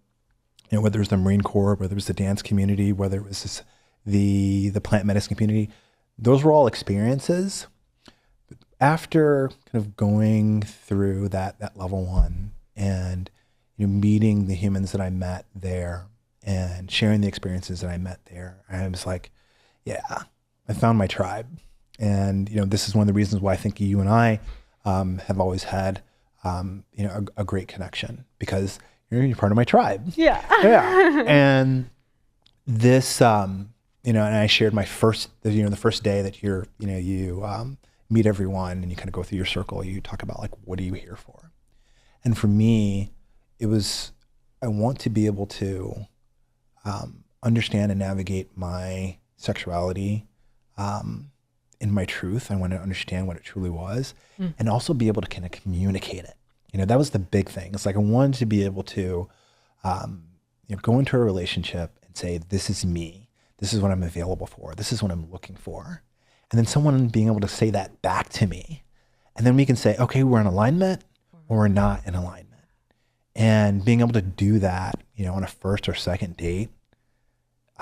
you know, whether it was the Marine Corps, whether it was the dance community, whether it was the plant medicine community. Those were all experiences. But after kind of going through that level one and, you know, meeting the humans that I met there and sharing the experiences that I met there, I was like, yeah, I found my tribe. And, you know, this is one of the reasons why I think you and I have always had, you know, a great connection, because you're part of my tribe. Yeah. And this, you know, and I shared my first, you know, the first day that you meet everyone and you kind of go through your circle, you talk about like, what are you here for? And for me, it was, I want to be able to understand and navigate my sexuality in my truth. I want to understand what it truly was, and also be able to kind of communicate it. You know, that was the big thing. It's like I wanted to be able to, you know, go into a relationship and say, this is me. This is what I'm available for. This is what I'm looking for. And then someone being able to say that back to me. And then we can say, okay, we're in alignment or we're not in alignment. And being able to do that, you know, on a first or second date,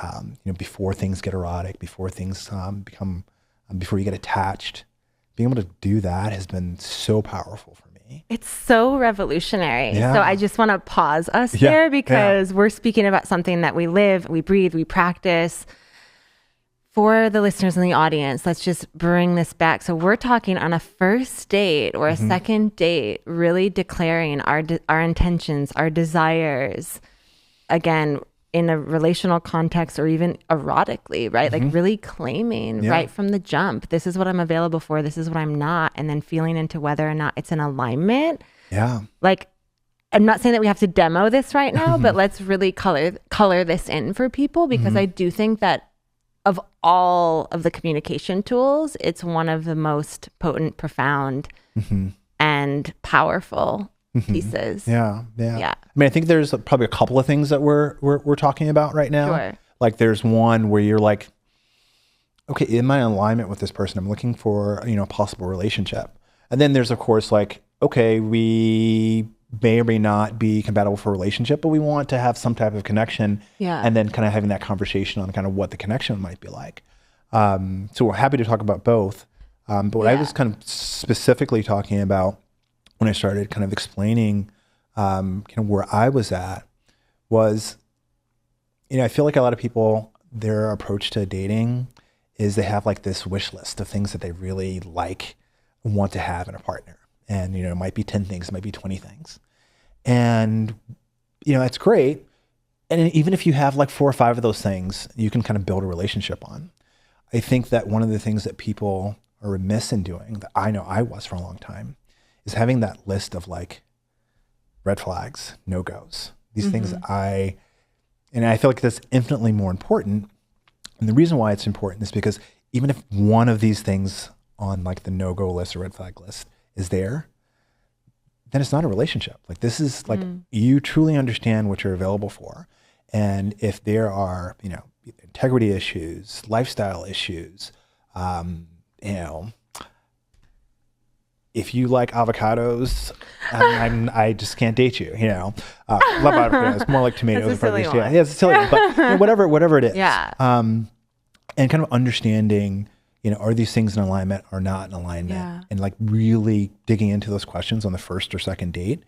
you know, before things get erotic, before things before you get attached, being able to do that has been so powerful for me. It's so revolutionary. Yeah. So I just want to pause us there because we're speaking about something that we live, we breathe, we practice. For the listeners in the audience, let's just bring this back. So we're talking on a first date or a second date, really declaring our intentions, our desires, again, in a relational context or even erotically, right? Like really claiming right from the jump, this is what I'm available for, this is what I'm not, and then feeling into whether or not it's in alignment. Yeah. Like, I'm not saying that we have to demo this right now, but let's really color this in for people, because I do think that of all of the communication tools, it's one of the most potent, profound, and powerful pieces. Yeah. I mean, I think there's probably a couple of things that we're talking about right now. Sure. Like there's one where you're like, okay, am I in alignment with this person? I'm looking for, a possible relationship. And then there's of course like, okay, we may or may not be compatible for a relationship, but we want to have some type of connection. Yeah. And then kind of having that conversation on kind of what the connection might be like. So we're happy to talk about both. But what I was kind of specifically talking about when I started kind of explaining kind of where I was at was, I feel like a lot of people, their approach to dating is they have like this wish list of things that they really like, want to have in a partner. And, it might be 10 things, it might be 20 things. And, it's great. And even if you have like 4 or 5 of those things, you can kind of build a relationship on. I think that one of the things that people are remiss in doing, that I know I was for a long time, is having that list of like red flags, no-goes, these things that I feel like that's infinitely more important. And the reason why it's important is because even if one of these things on like the no-go list or red flag list is there, then it's not a relationship. Like this is like, you truly understand what you're available for. And if there are, integrity issues, lifestyle issues, if you like avocados, I just can't date you. Love avocados, more like tomatoes. That's a silly one. Yeah, it's silly, but whatever it is. Yeah. And kind of understanding, are these things in alignment or not in alignment? Yeah. And like really digging into those questions on the first or second date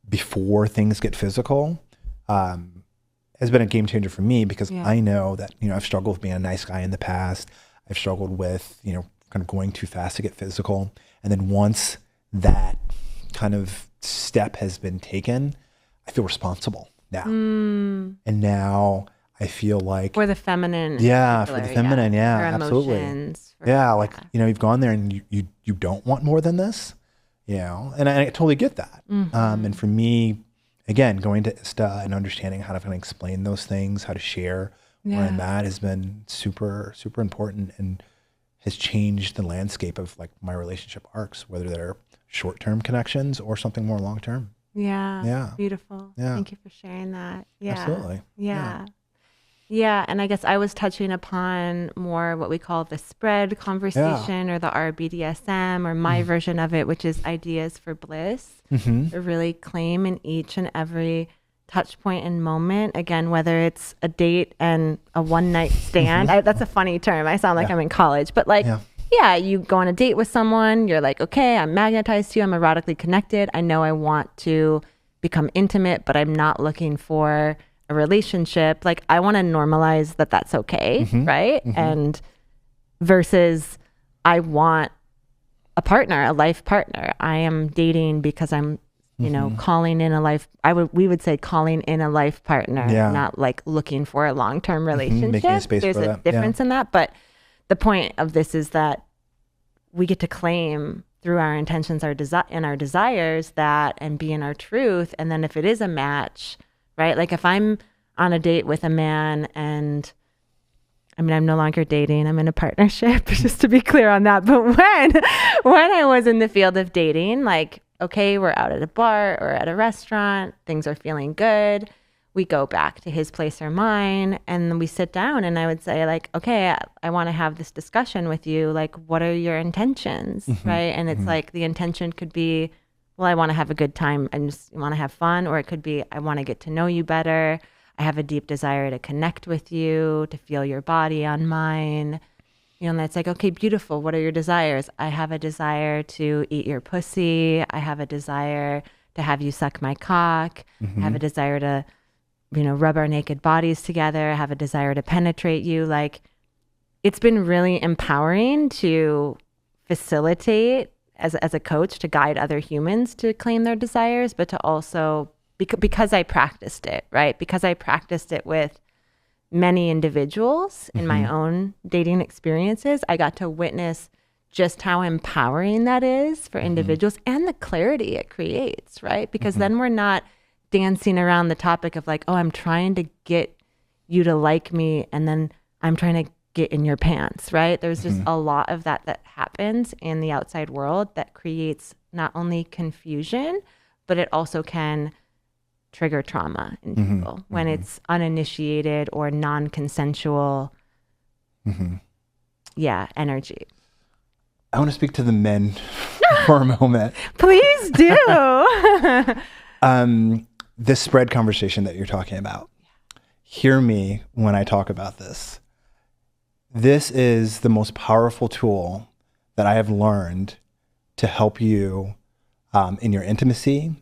before things get physical has been a game changer for me, because I know that, I've struggled with being a nice guy in the past. I've struggled with, kind of going too fast to get physical. And then once that kind of step has been taken, I feel responsible now. And now I feel like for the feminine. Yeah, for the feminine. Yeah, absolutely. Emotions, you've gone there and you don't want more than this, and I totally get that. And for me, again, going to ISTA and understanding how to kind of explain those things, how to share where I'm at has been super, super important, and has changed the landscape of like my relationship arcs, whether they're short-term connections or something more long-term. Yeah. Beautiful. Yeah. Thank you for sharing that. Yeah. Absolutely. Yeah. And I guess I was touching upon more what we call the spread conversation or the RBDSM, or my version of it, which is ideas for bliss. To really claim in each and every touch point and moment, again, whether it's a date and a one night stand. That's a funny term. I sound like I'm in college, but like, you go on a date with someone, you're like, okay, I'm magnetized to you, I'm erotically connected. I know I want to become intimate, but I'm not looking for a relationship. Like, I want to normalize that that's okay, right? And versus I want a partner, a life partner. I am dating because I'm calling in a life, we would say calling in a life partner, not like looking for a long-term relationship. Making space There's for a that. difference in that. But the point of this is that we get to claim through our intentions, and our desires that, and be in our truth. And then if it is a match, right? Like if I'm on a date with a man and I'm no longer dating, I'm in a partnership, just to be clear on that. But when I was in the field of dating, like, okay, we're out at a bar or at a restaurant, things are feeling good. We go back to his place or mine, and then we sit down, and I would say like, okay, I want to have this discussion with you. Like, what are your intentions, right? And it's like the intention could be, well, I want to have a good time. I just want to have fun. Or it could be, I want to get to know you better. I have a deep desire to connect with you, to feel your body on mine. And that's like, okay, beautiful. What are your desires? I have a desire to eat your pussy. I have a desire to have you suck my cock. I have a desire to, rub our naked bodies together. I have a desire to penetrate you. Like, it's been really empowering to facilitate as a coach, to guide other humans to claim their desires, but to also, because I practiced it, right? Because I practiced it with many individuals in my own dating experiences, I got to witness just how empowering that is for individuals and the clarity it creates, right? Because then we're not dancing around the topic of like, oh, I'm trying to get you to like me, and then I'm trying to get in your pants, right? There's just a lot of that happens in the outside world that creates not only confusion, but it also can trigger trauma in people when it's uninitiated or non-consensual energy. I want to speak to the men for a moment. Please do. This spread conversation that you're talking about, hear me when I talk about this. This is the most powerful tool that I have learned to help you in your intimacy,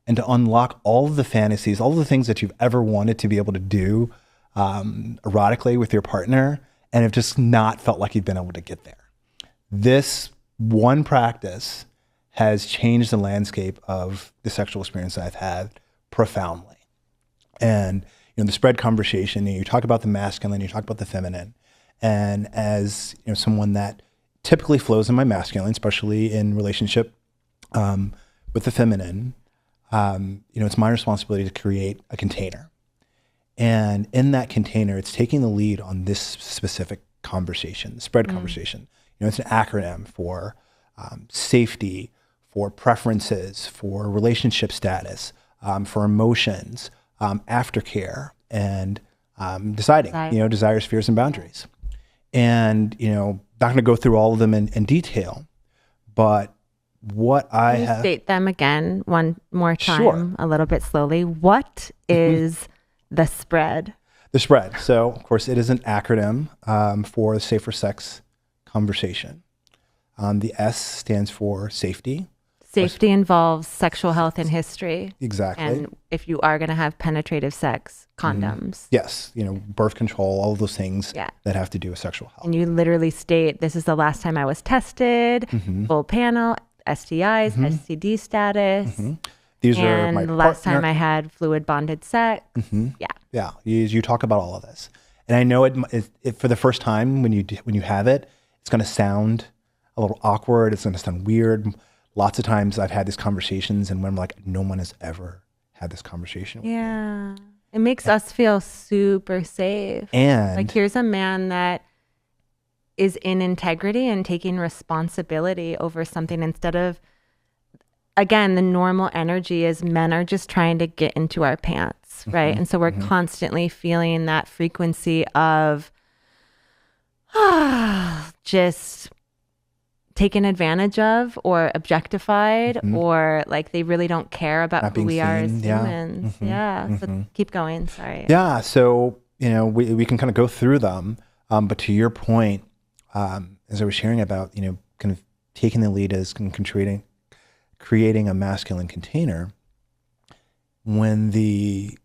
and to unlock all of the fantasies, all of the things that you've ever wanted to be able to do erotically with your partner, and have just not felt like you've been able to get there. This one practice has changed the landscape of the sexual experience that I've had profoundly. And the spread conversation, you talk about the masculine, you talk about the feminine, and as someone that typically flows in my masculine, especially in relationship with the feminine, it's my responsibility to create a container. And in that container, it's taking the lead on this specific conversation, the spread conversation. It's an acronym for safety, for preferences, for relationship status, for emotions, aftercare, and deciding, desires, fears, and boundaries. And, not going to go through all of them in detail, but what I have... State them again one more time, sure, a little bit slowly. What is the spread? The spread. So, of course, it is an acronym for the Safer Sex Conversation. The S stands for safety. Safety involves sexual health and history. Exactly. And if you are going to have penetrative sex, condoms. Yes. Birth control, all of those things that have to do with sexual health. And you literally state, this is the last time I was tested, full panel, STIs, STD status. These are my the last time I had fluid bonded sex. Yeah. You talk about all of this. And I know it for the first time when you have it, it's going to sound a little awkward. It's going to sound weird. Lots of times I've had these conversations, and when I'm like, no one has ever had this conversation with me. It makes us feel super safe. And like, here's a man that is in integrity and taking responsibility over something, instead of, again, the normal energy is men are just trying to get into our pants, right? And so we're constantly feeling that frequency of just taken advantage of or objectified, or like they really don't care about who we are as humans. So keep going. Sorry. Yeah. So, we can kind of go through them. But to your point, as I was sharing about, kind of taking the lead as creating a masculine container, when the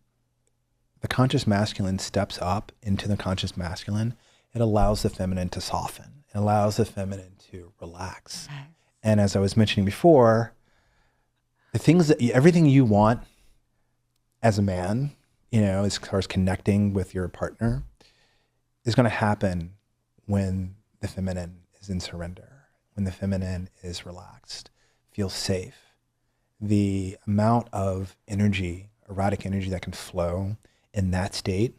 conscious masculine steps up into the conscious masculine, it allows the feminine to soften. It allows the feminine to relax. And as I was mentioning before, everything you want as a man, as far as connecting with your partner, is going to happen when the feminine is in surrender, when the feminine is relaxed, feels safe. The amount of energy, erotic energy that can flow in that state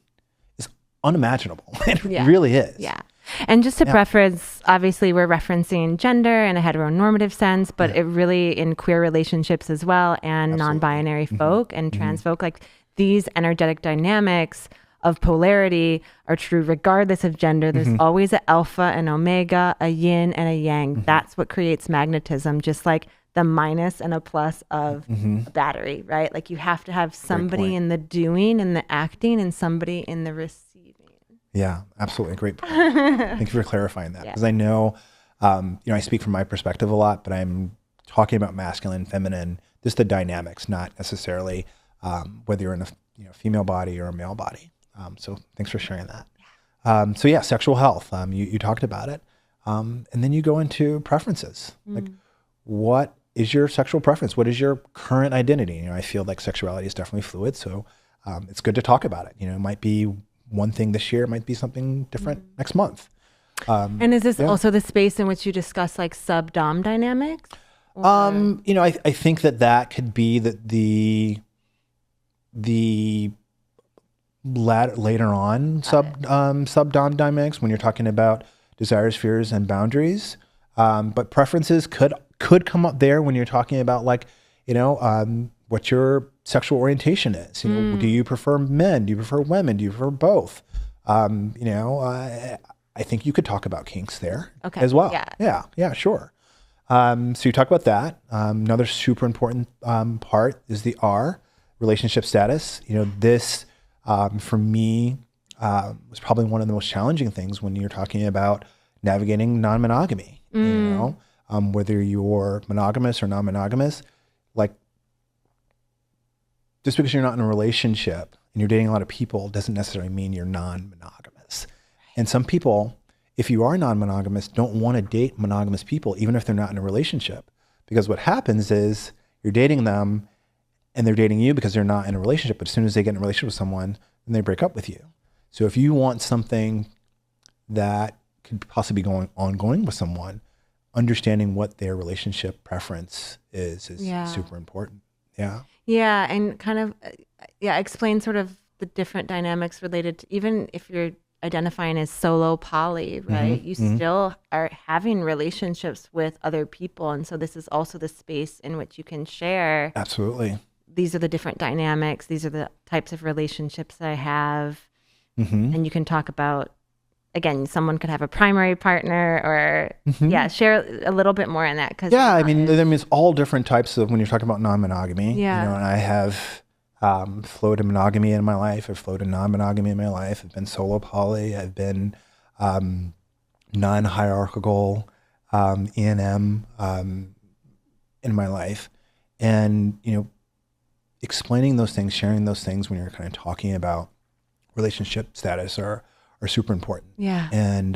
is unimaginable. It really is. Yeah. And just to preference, obviously we're referencing gender in a heteronormative sense, but it really in queer relationships as well, and non-binary folk and trans folk, like these energetic dynamics of polarity are true regardless of gender. There's always an alpha and omega, a yin and a yang. That's what creates magnetism, just like the minus and a plus of a battery, right? Like you have to have somebody in the doing and the acting and somebody in the receiving. Yeah, absolutely. Great point. Thank you for clarifying that. Because I know, I speak from my perspective a lot, but I'm talking about masculine, feminine, just the dynamics, not necessarily whether you're in a female body or a male body. So thanks for sharing that. So yeah, sexual health. You talked about it. And then you go into preferences. Like, what is your sexual preference? What is your current identity? I feel like sexuality is definitely fluid. So it's good to talk about it. It might be one thing this year, it might be something different next month. And is this also the space in which you discuss like sub-dom dynamics? I think that could be the later on sub-dom dynamics when you're talking about desires, fears, and boundaries. But preferences could come up there when you're talking about like, what your sexual orientation is. Do you prefer men? Do you prefer women? Do you prefer both? I think you could talk about kinks there as well. Yeah, sure. So you talk about that. Another super important part is the R, relationship status. This for me was probably one of the most challenging things when you're talking about navigating non-monogamy. Whether you're monogamous or non-monogamous, like, just because you're not in a relationship and you're dating a lot of people doesn't necessarily mean you're non-monogamous. And some people, if you are non-monogamous, don't want to date monogamous people, even if they're not in a relationship. Because what happens is you're dating them and they're dating you because they're not in a relationship. But as soon as they get in a relationship with someone, then they break up with you. So if you want something that could possibly be ongoing with someone, understanding what their relationship preference is super important. Yeah. Yeah. And kind of, explain sort of the different dynamics related to, even if you're identifying as solo poly, right? You still are having relationships with other people. And so this is also the space in which you can share. Absolutely. These are the different dynamics. These are the types of relationships I have. And you can talk about, again, someone could have a primary partner or, share a little bit more on that. There's all different types of, when you're talking about non-monogamy, and I have flowed in monogamy in my life. I've flowed in non-monogamy in my life. I've been solo poly. I've been non-hierarchical E&M in my life. And, explaining those things, sharing those things when you're kind of talking about relationship status are super important. Yeah. And,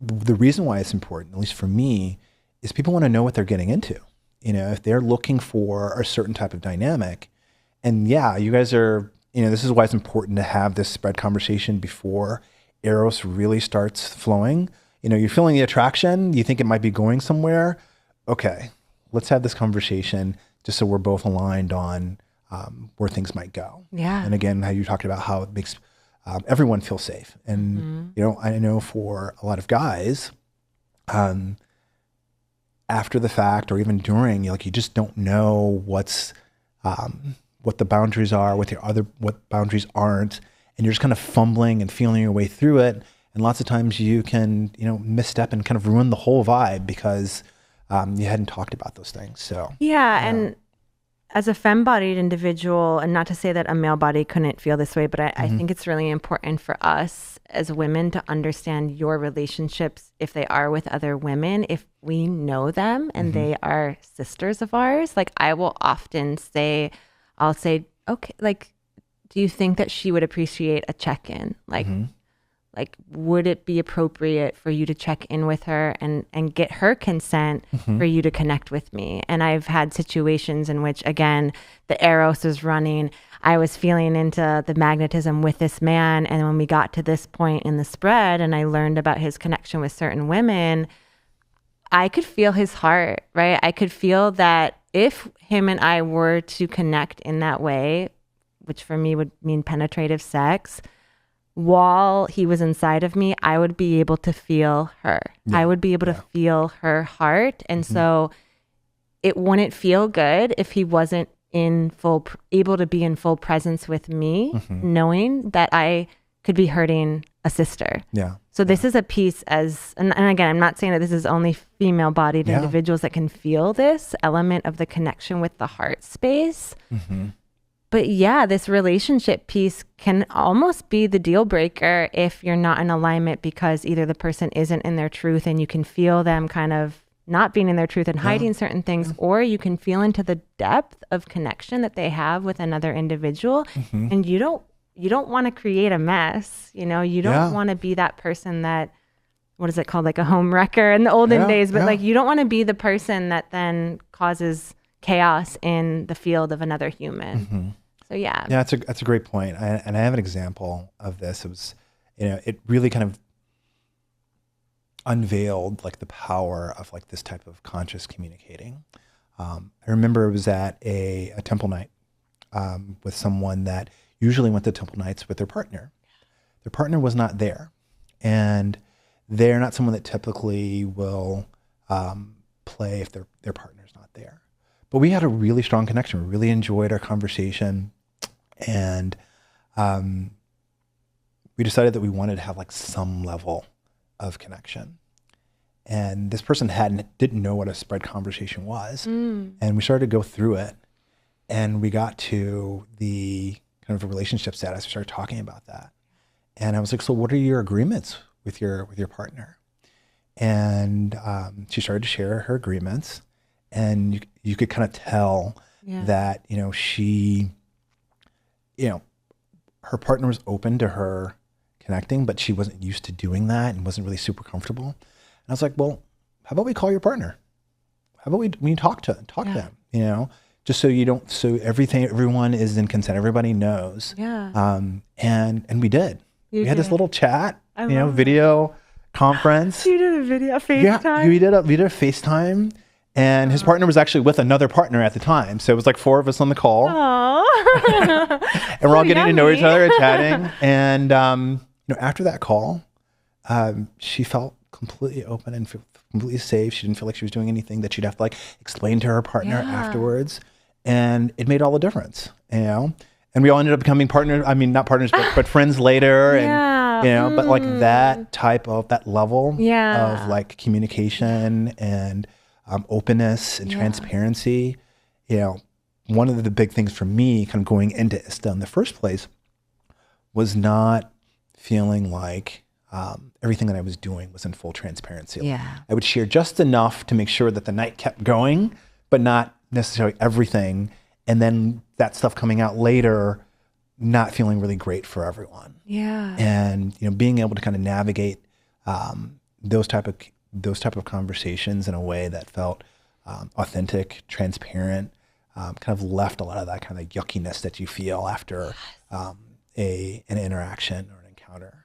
the reason why it's important, at least for me, is people want to know what they're getting into. If they're looking for a certain type of dynamic, and you guys are, this is why it's important to have this spread conversation before Eros really starts flowing. You're feeling the attraction, you think it might be going somewhere. Okay, let's have this conversation just so we're both aligned on where things might go. Yeah. And again, how you talked about how it makes everyone feel safe. And, I know for a lot of guys, after the fact or even during, you just don't know what the boundaries are, what boundaries aren't, and you're just kind of fumbling and feeling your way through it. And lots of times you can, misstep and kind of ruin the whole vibe because you hadn't talked about those things. So and as a femme-bodied individual, and not to say that a male body couldn't feel this way, but I think it's really important for us as women to understand your relationships, if they are with other women, if we know them and they are sisters of ours. Like, I will often say, I'll say, okay, like, do you think that she would appreciate a check-in? Like, would it be appropriate for you to check in with her and get her consent for you to connect with me? And I've had situations in which, again, the Eros was running. I was feeling into the magnetism with this man. And when we got to this point in the spread and I learned about his connection with certain women, I could feel his heart, right? I could feel that if him and I were to connect in that way, which for me would mean penetrative sex, while he was inside of me, I would be able to feel her. I would be able to feel her heart. And so it wouldn't feel good if he wasn't able to be in full presence with me, knowing that I could be hurting a sister. Yeah. So this is a piece and again, I'm not saying that this is only female bodied individuals that can feel this element of the connection with the heart space. But yeah, this relationship piece can almost be the deal breaker if you're not in alignment, because either the person isn't in their truth and you can feel them kind of not being in their truth and hiding certain things, or you can feel into the depth of connection that they have with another individual. And you don't want to create a mess. You know, you don't want to be that person that, what is it called? Like a home wrecker in the olden days, but like, you don't want to be the person that then causes chaos in the field of another human. So yeah. Yeah, that's a great point. And I have an example of this. It was, it really kind of unveiled like the power of like this type of conscious communicating. I remember it was at a temple night with someone that usually went to temple nights with their partner. Their partner was not there, and they're not someone that typically will play if their partner's not there. But we had a really strong connection. We really enjoyed our conversation, and we decided that we wanted to have like some level of connection. And this person didn't know what a spread conversation was, and we started to go through it, and we got to the kind of a relationship status. We started talking about that, and I was like, "So, what are your agreements with your partner?" And she started to share her agreements, and you could kind of tell that she, her partner was open to her connecting, but she wasn't used to doing that and wasn't really super comfortable. And I was like, well, how about we call your partner? How about we talk to them, just so everyone is in consent. Everybody knows. Yeah. And we did. We had this little chat, video conference. You did a video, FaceTime? Yeah, we did a FaceTime. And his partner was actually with another partner at the time. So it was like 4 of us on the call. And we're all getting to know each other and chatting. And, after that call, she felt completely open and completely safe. She didn't feel like she was doing anything that she'd have to like explain to her partner afterwards. And it made all the difference, And we all ended up becoming partners. I mean, not partners, but friends later. And, but like that level of like communication and openness and transparency, one of the big things for me kind of going into ISTA in the first place was not feeling like everything that I was doing was in full transparency. Yeah. I would share just enough to make sure that the night kept going, but not necessarily everything. And then that stuff coming out later, not feeling really great for everyone. Yeah. And, being able to kind of navigate those type of conversations in a way that felt authentic, transparent, kind of left a lot of that kind of yuckiness that you feel after an interaction or an encounter.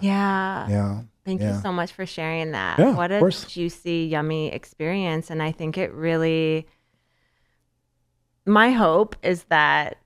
Yeah. Thank you so much for sharing that. Yeah, what a juicy, yummy experience. And I think it really, my hope is that,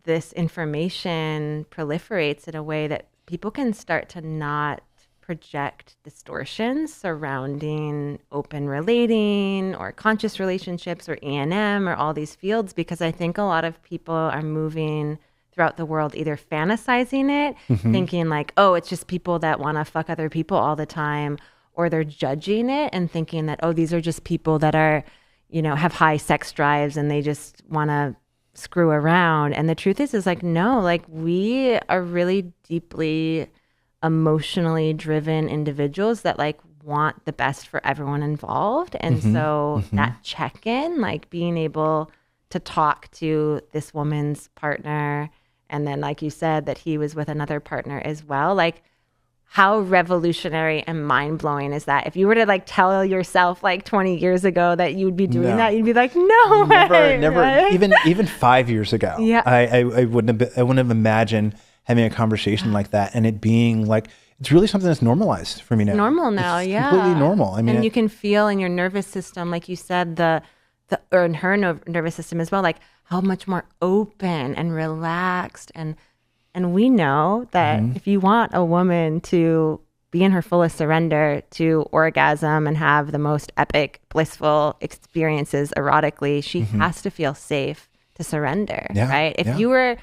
this information proliferates in a way that people can start to not project distortions surrounding open relating or conscious relationships or E&M or all these fields, because I think a lot of people are moving throughout the world either fantasizing it, thinking like, oh, it's just people that want to fuck other people all the time, or they're judging it and thinking that, oh, these are just people that are, have high sex drives and they just want to screw around. And the truth is like, no, like we are really deeply emotionally driven individuals that like want the best for everyone involved. And so that check-in, like being able to talk to this woman's partner, and then like you said that he was with another partner as well, like how revolutionary and mind-blowing is that? If you were to like tell yourself like 20 years ago that you'd be doing that, you'd be like, no way. Never. Right? Even 5 years ago, I wouldn't have imagined having a conversation like that, and it being like, it's really something that's normalized for me now. Normal now, it's completely normal. I mean, and you can feel in your nervous system, like you said, or in her nervous system as well, like how much more open and relaxed. And we know that if you want a woman to be in her fullest surrender to orgasm and have the most epic, blissful experiences erotically, she has to feel safe to surrender, right? If you were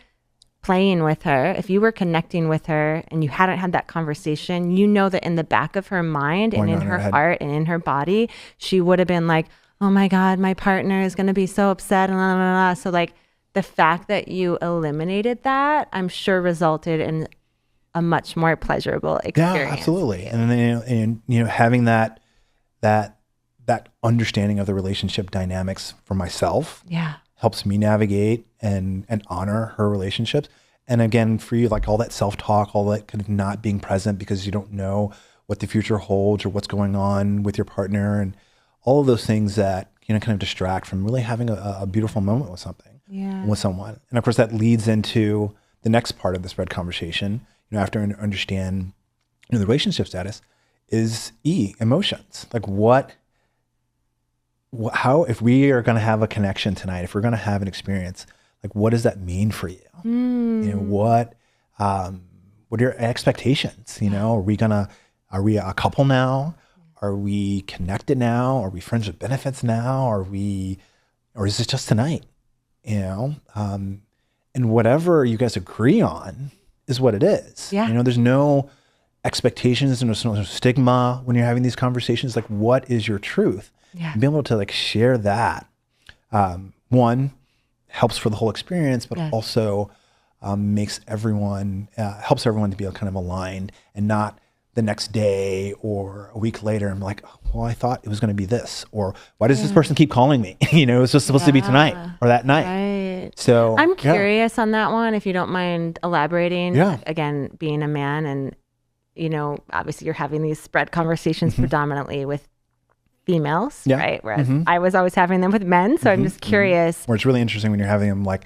playing with her, if you were connecting with her and you hadn't had that conversation, you know that in the back of her mind and in her heart and in her body, she would have been like, oh my God, my partner is going to be so upset. And blah, blah, blah. So like the fact that you eliminated that, I'm sure resulted in a much more pleasurable experience. Yeah, absolutely. And then, having that understanding of the relationship dynamics for myself helps me navigate and honor her relationships. And again, for you, like all that self-talk, all that kind of not being present because you don't know what the future holds or what's going on with your partner, and all of those things that, kind of distract from really having a beautiful moment with with someone. And of course, that leads into the next part of the spread conversation, after understand, the relationship status is emotions. Like how, if we are going to have a connection tonight, if we're going to have an experience, like what does that mean for you? What are your expectations? Are we a couple now? Are we connected now? Are we friends with benefits now? Or is this just tonight? And whatever you guys agree on is what it is. Yeah. There's no expectations, there's no stigma when you're having these conversations. Like, what is your truth? Yeah. And being able to share that, one, helps for the whole experience, but also helps everyone to be kind of aligned, and not the next day or a week later, I'm like, well, I thought it was going to be this, or why does this person keep calling me? It was just supposed to be tonight or that night. Right. So I'm curious on that one, if you don't mind elaborating. Yeah. Again, being a man, and obviously you're having these spread conversations predominantly with females, right? Whereas I was always having them with men. So I'm just curious. Where it's really interesting when you're having them in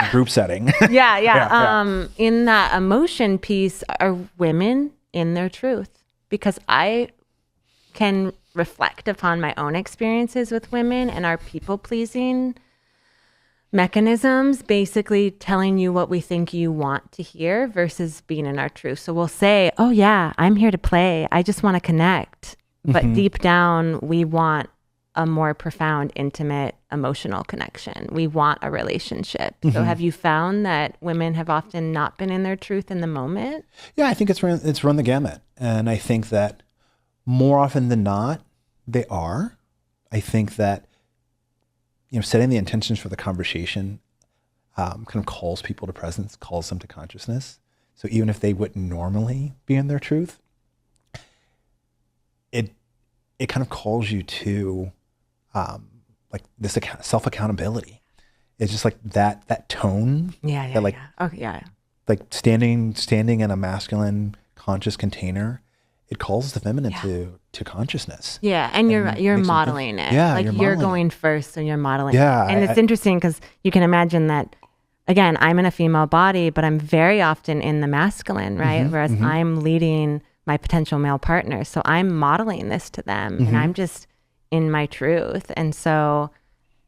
a group setting. In that emotion piece, are women in their truth? Because I can reflect upon my own experiences with women and our people-pleasing mechanisms, basically telling you what we think you want to hear versus being in our truth. So we'll say, oh yeah, I'm here to play. I just want to connect. But deep down, we want a more profound, intimate, emotional connection. We want a relationship. So have you found that women have often not been in their truth in the moment? Yeah, I think it's run the gamut. And I think that more often than not, they are. I think that, setting the intentions for the conversation kind of calls people to presence, calls them to consciousness. So even if they wouldn't normally be in their truth, it kind of calls you to this self-accountability. It's just like that tone. Like standing in a masculine conscious container, it calls the feminine to consciousness. Yeah, and you're modeling it. Yeah, you're going first, so you're modeling. Yeah, and it's interesting because you can imagine that. Again, I'm in a female body, but I'm very often in the masculine, right? Whereas I'm leading my potential male partner, so I'm modeling this to them, and I'm just in my truth. And so,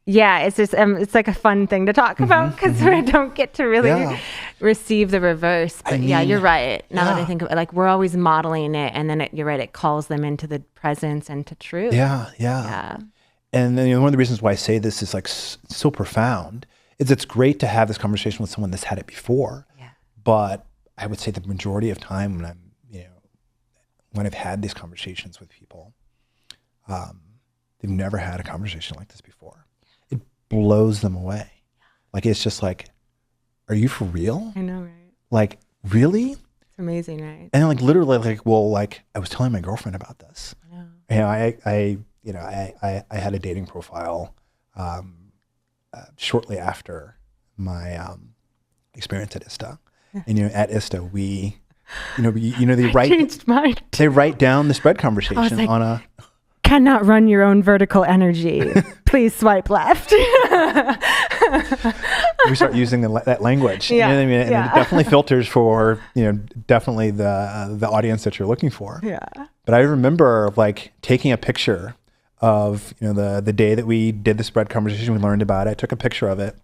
it's just it's like a fun thing to talk about because I don't get to really receive the reverse. But you're right. Now that I think of it, we're always modeling it, and then you're right, it calls them into the presence and to truth. Yeah. And then one of the reasons why I say this is so profound is it's great to have this conversation with someone that's had it before. Yeah. But I would say the majority of time when I've had these conversations with people, they've never had a conversation like this before. It blows them away. It's just are you for real? I know, right? Really? It's amazing, right? And literally, I was telling my girlfriend about this. I had a dating profile shortly after my experience at ISTA. And at ISTA, we they write down the spread conversation on a cannot run your own vertical energy. Please swipe left. We start using that language. You know what I mean? And it definitely filters for, definitely the audience that you're looking for. Yeah. But I remember taking a picture of, the day that we did the spread conversation, we learned about it. I took a picture of it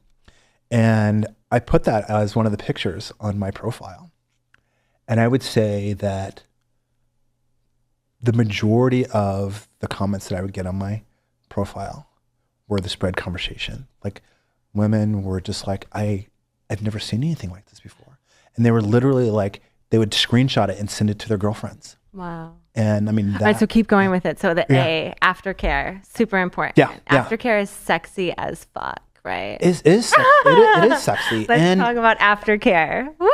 and I put that as one of the pictures on my profile. And I would say that the majority of the comments that I would get on my profile were the spread conversation. Women were just I've never seen anything like this before. And they were literally they would screenshot it and send it to their girlfriends. Wow. And I mean, all right, so keep going with it. So the A, aftercare, super important. Yeah. Aftercare is sexy as fuck. right? It is sexy. Let's talk about aftercare. Woo!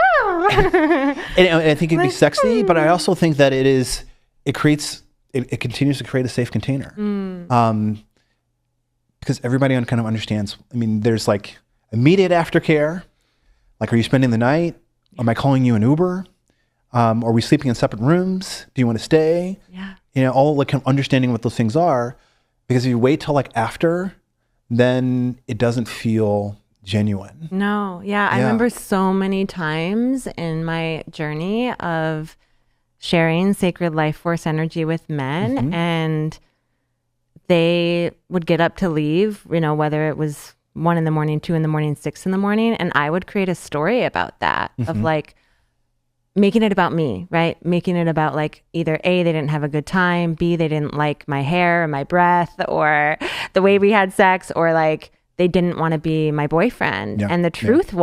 And I think it'd be sexy, but I also think that it continues to create a safe container. Because everybody kind of understands. I mean, there's like immediate aftercare. Like, are you spending the night? Am I calling you an Uber? Are we sleeping in separate rooms? Do you want to stay? Yeah. You know, all like kind of understanding what those things are. Because if you wait till like after, then it doesn't feel genuine. No. Yeah. I remember so many times in my journey of sharing sacred life force energy with men, and they would get up to leave, you know, whether it was 1 a.m, 2 a.m, 6 a.m, and I would create a story about that, of like making it about me, right? Making it about like either A, they didn't have a good time, B, they didn't like my hair or my breath or the way we had sex, or like they didn't want to be my boyfriend. And the truth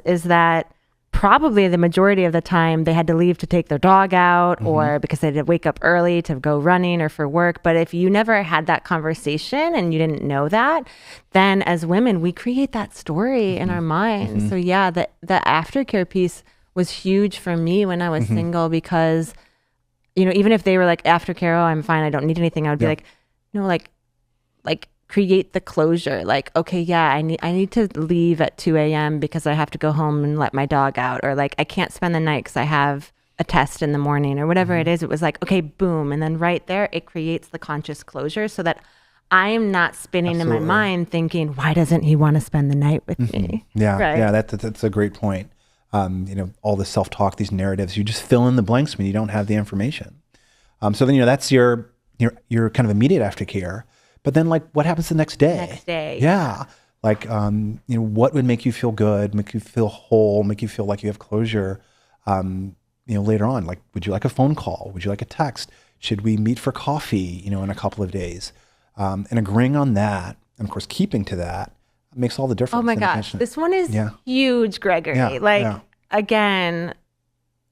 is that probably the majority of the time they had to leave to take their dog out, or because they had to wake up early to go running or for work. But if you never had that conversation and you didn't know that, then as women, we create that story in our minds. So yeah, the aftercare piece was huge for me when I was single, because, you know, even if they were like, aftercare, oh, I'm fine, I don't need anything, I would be like, you know, like create the closure. Like, okay, yeah, I need to leave at 2 a.m. because I have to go home and let my dog out, or like I can't spend the night because I have a test in the morning, or whatever it is. It was like, okay, boom, and then right there it creates the conscious closure, so that I am not spinning in my mind thinking, why doesn't he want to spend the night with me? Yeah, right? Yeah, that's a great point. You know, all the self-talk, these narratives, you just fill in the blanks when you don't have the information. So then, you know, that's your kind of immediate aftercare. But then, like, what happens the next day? Next day. Yeah. Like, you know, what would make you feel good, make you feel whole, make you feel like you have closure, you know, later on? Like, would you like a phone call? Would you like a text? Should we meet for coffee, you know, in a couple of days? And agreeing on that, and of course, keeping to that, makes all the difference. Oh my gosh. This one is huge, Gregory. Again,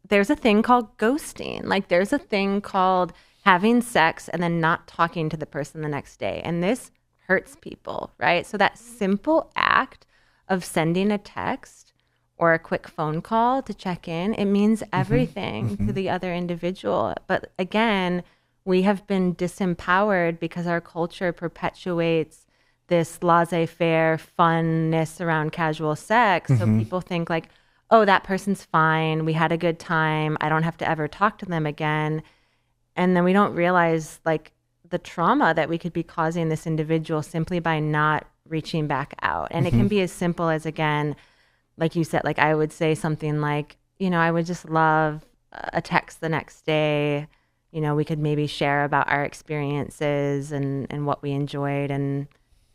there's a thing called ghosting. Like, there's a thing called having sex and then not talking to the person the next day. And this hurts people, right? So that simple act of sending a text or a quick phone call to check in, it means everything to the other individual. But again, we have been disempowered because our culture perpetuates this laissez-faire funness around casual sex. So people think like, oh, that person's fine, we had a good time, I don't have to ever talk to them again. And then we don't realize like the trauma that we could be causing this individual simply by not reaching back out. And it can be as simple as, again, like you said, like I would say something like, you know, I would just love a text the next day. You know, we could maybe share about our experiences and what we enjoyed. And,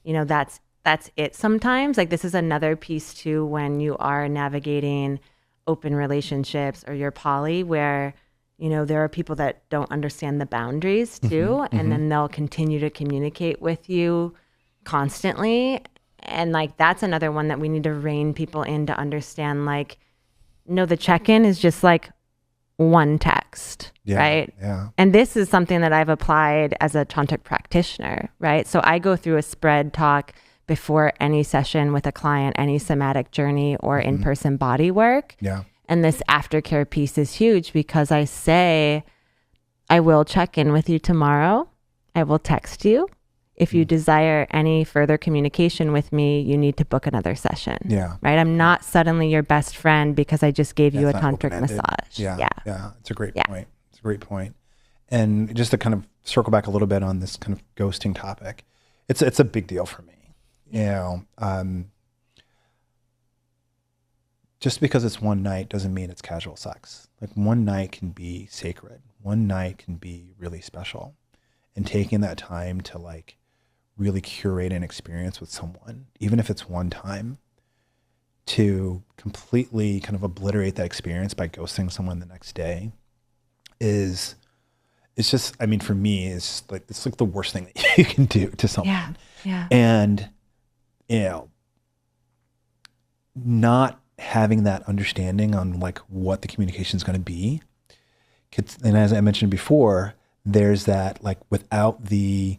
you know, that's it sometimes. Like, this is another piece too, when you are navigating open relationships or you're poly, where, you know, there are people that don't understand the boundaries too. And then they'll continue to communicate with you constantly. And like, that's another one that we need to rein people in to understand, like, no, the check-in is just like one text, right? Yeah. And this is something that I've applied as a tantric practitioner, right? So I go through a spread talk before any session with a client, any somatic journey or in-person body work. Yeah. And this aftercare piece is huge, because I say, I will check in with you tomorrow. I will text you. If you desire any further communication with me, you need to book another session. Yeah. Right? I'm not suddenly your best friend because I just gave you a That's not tantric open-ended. massage. Yeah. It's a great point. It's a great point. And just to kind of circle back a little bit on this kind of ghosting topic, it's a big deal for me. You know, just because it's one night doesn't mean it's casual sex. Like, one night can be sacred. One night can be really special. And taking that time to like really curate an experience with someone, even if it's one time, to completely kind of obliterate that experience by ghosting someone the next day it's just, I mean, for me, it's like the worst thing that you can do to someone. Yeah. And, you know, not having that understanding on like what the communication is going to be. And as I mentioned before, there's that, like, without the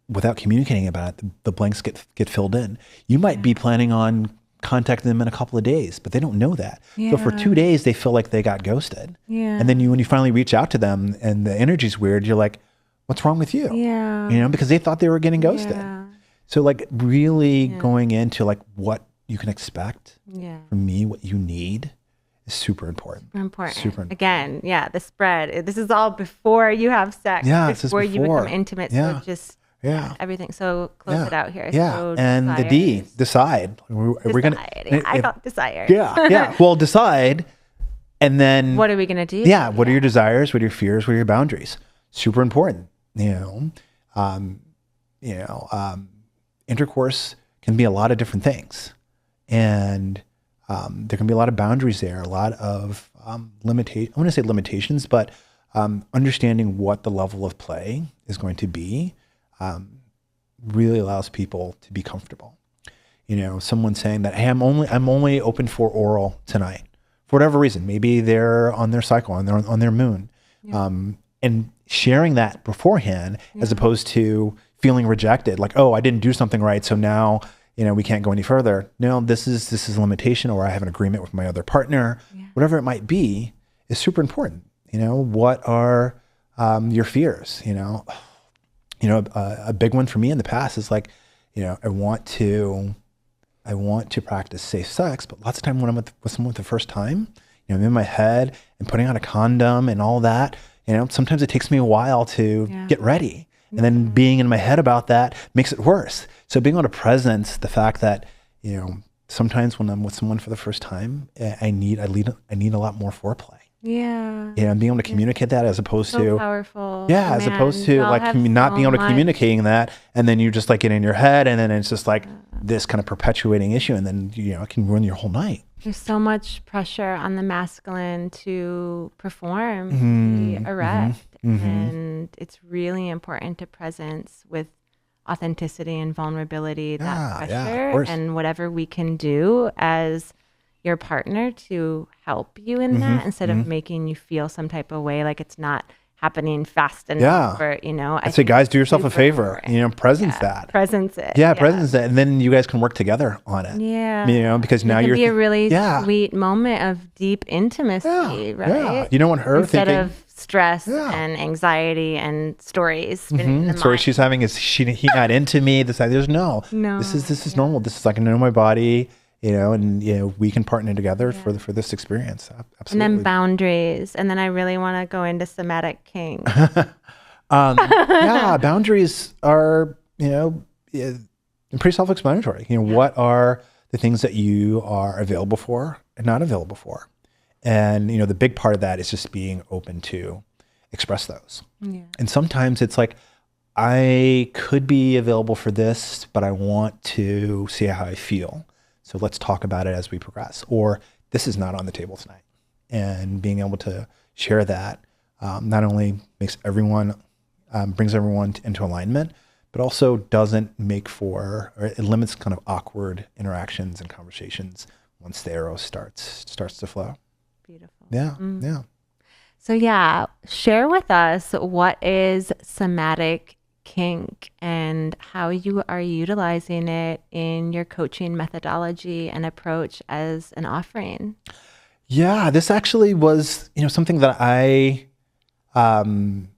without communicating about it, the blanks get filled in. You might be planning on contacting them in a couple of days, but they don't know that. Yeah. So for 2 days, they feel like they got ghosted. Yeah. And then when you finally reach out to them and the energy's weird, you're like, what's wrong with you? Yeah. You know, because they thought they were getting ghosted. Yeah. So like really going into like what you can expect from me, what you need is super important. Super important. Super important. Again, the spread. This is all before you have sex. Yeah, before you become intimate. Yeah. So just everything. So close Yeah. it out here. Yeah. So And the D, decide. We're gonna. I call it desire. Yeah. Yeah. Well, decide, and then what are we gonna do? Yeah. What are your desires? What are your fears? What are your boundaries? Super important. Intercourse can be a lot of different things, and there can be a lot of boundaries there, a lot of I want to say limitations, but understanding what the level of play is going to be really allows people to be comfortable. Someone saying that, hey, I'm only open for oral tonight for whatever reason. Maybe they're on their cycle, on their moon, and sharing that beforehand, as opposed to feeling rejected, like, oh, I didn't do something right, so now we can't go any further. No, this is a limitation, or I have an agreement with my other partner. Whatever it might be is super important. What are your fears? A big one for me in the past is like, I want to practice safe sex, but lots of time when I'm with someone the first time, I'm in my head and putting on a condom and all that. Sometimes it takes me a while to get ready. And then being in my head about that makes it worse. So being able to presence the fact that, sometimes when I'm with someone for the first time, I need a lot more foreplay. Yeah. And being able to communicate that as opposed to powerful. Yeah, as opposed to like not being able to communicating that, and then you just like get in your head, and then it's just like this kind of perpetuating issue, and then it can ruin your whole night. There's so much pressure on the masculine to perform, be erect, and it's really important to presence with authenticity and vulnerability, that pressure, and whatever we can do as your partner to help you in that, instead of making you feel some type of way like it's not happening fast enough. Or, I'd say, guys, do yourself a favor, presence that. Presence it. Yeah, presence it. And then you guys can work together on it. Yeah. Because now it can be a really sweet moment of deep intimacy, right? Yeah. You don't want her instead thinking, of stress and anxiety and stories. The story she's having is he not into me. There's no. This is normal. This is like, I know my body. And we can partner together for this experience. Absolutely. And then boundaries. And then I really want to go into somatic kink. Boundaries are, pretty self-explanatory. What are the things that you are available for and not available for? And, the big part of that is just being open to express those. Yeah. And sometimes it's like, I could be available for this, but I want to see how I feel. So let's talk about it as we progress. Or this is not on the table tonight. And being able to share that not only makes brings everyone into alignment, but also doesn't make or it limits kind of awkward interactions and conversations once the arrow starts to flow. Beautiful. Yeah. So share with us, what is somatic kink and how you are utilizing it in your coaching methodology and approach as an offering. Yeah, this actually was, something that I came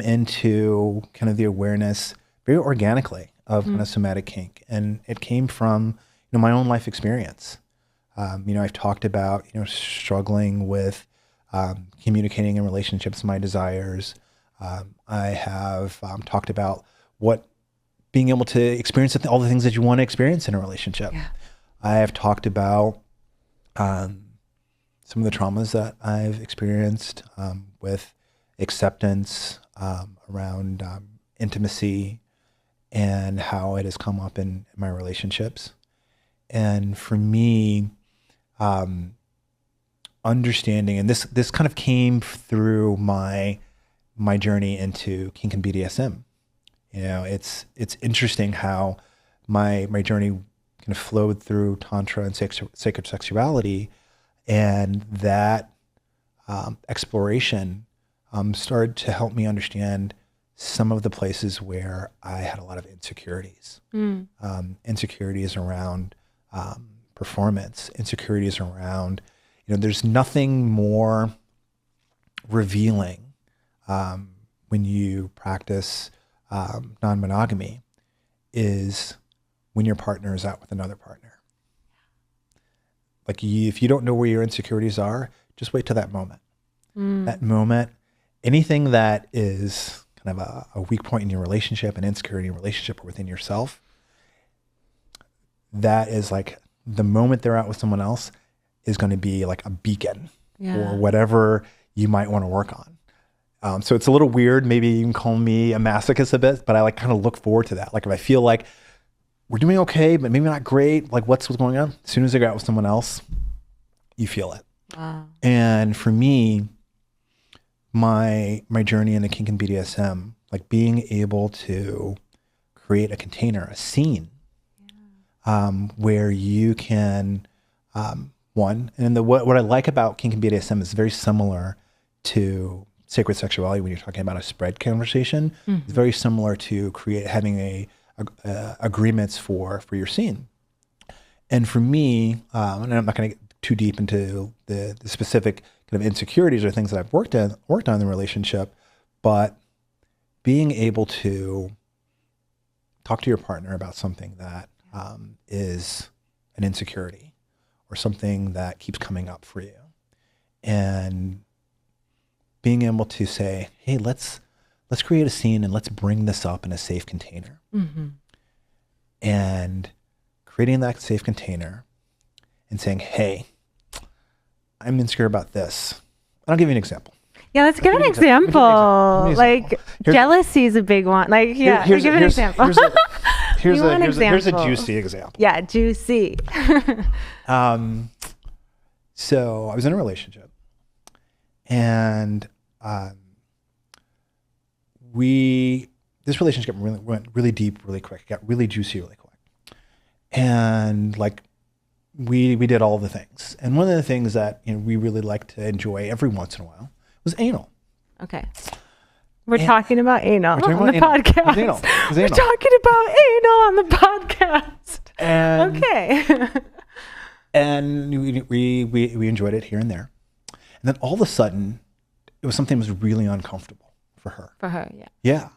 into kind of the awareness very organically of kind of somatic kink, and it came from my own life experience. I've talked about struggling with communicating in relationships, my desires. I have talked about being able to experience all the things that you want to experience in a relationship. Yeah. I have talked about some of the traumas that I've experienced with acceptance around intimacy and how it has come up in my relationships. And for me, understanding, and this kind of came through my journey into kink and BDSM. It's interesting how my journey kind of flowed through tantra and sacred sexuality, and that exploration started to help me understand some of the places where I had a lot of insecurities. Insecurities around performance, insecurities around, there's nothing more revealing when you practice non-monogamy is when your partner is out with another partner. Like if you don't know where your insecurities are, just wait till that moment. That moment, anything that is kind of a weak point in your relationship, an insecurity in your relationship or within yourself, that is like the moment they're out with someone else is going to be like a beacon or whatever you might want to work on. So it's a little weird. Maybe you can call me a masochist a bit, but I like kind of look forward to that. Like if I feel like we're doing okay, but maybe not great, like what's going on? As soon as I go out with someone else, you feel it. Wow. And for me, my journey into kink and BDSM, like being able to create a container, a scene, where you can, what I like about kink and BDSM is very similar to sacred sexuality when you're talking about a spread conversation. It's very similar to having agreements for your scene. And for me, and I'm not going to get too deep into the specific kind of insecurities or things that I've worked on in the relationship, but being able to talk to your partner about something that is an insecurity or something that keeps coming up for you, and being able to say, hey, let's create a scene and let's bring this up in a safe container. And creating that safe container and saying, hey, I'm insecure about this. I'll give you an example. Yeah, let's give an example. Like jealousy is a big one. Like, yeah, give an example. Here's a juicy example. Yeah, juicy. So I was in a relationship, and this relationship went really deep, really quick. It got really juicy really quick, and like we did all the things. And one of the things that we really like to enjoy every once in a while was anal. Okay. We're talking about anal on the podcast. We're talking about anal on the podcast. And, okay. And we enjoyed it here and there. And then all of a sudden, it was something that was really uncomfortable for her. For her, yeah. Yeah.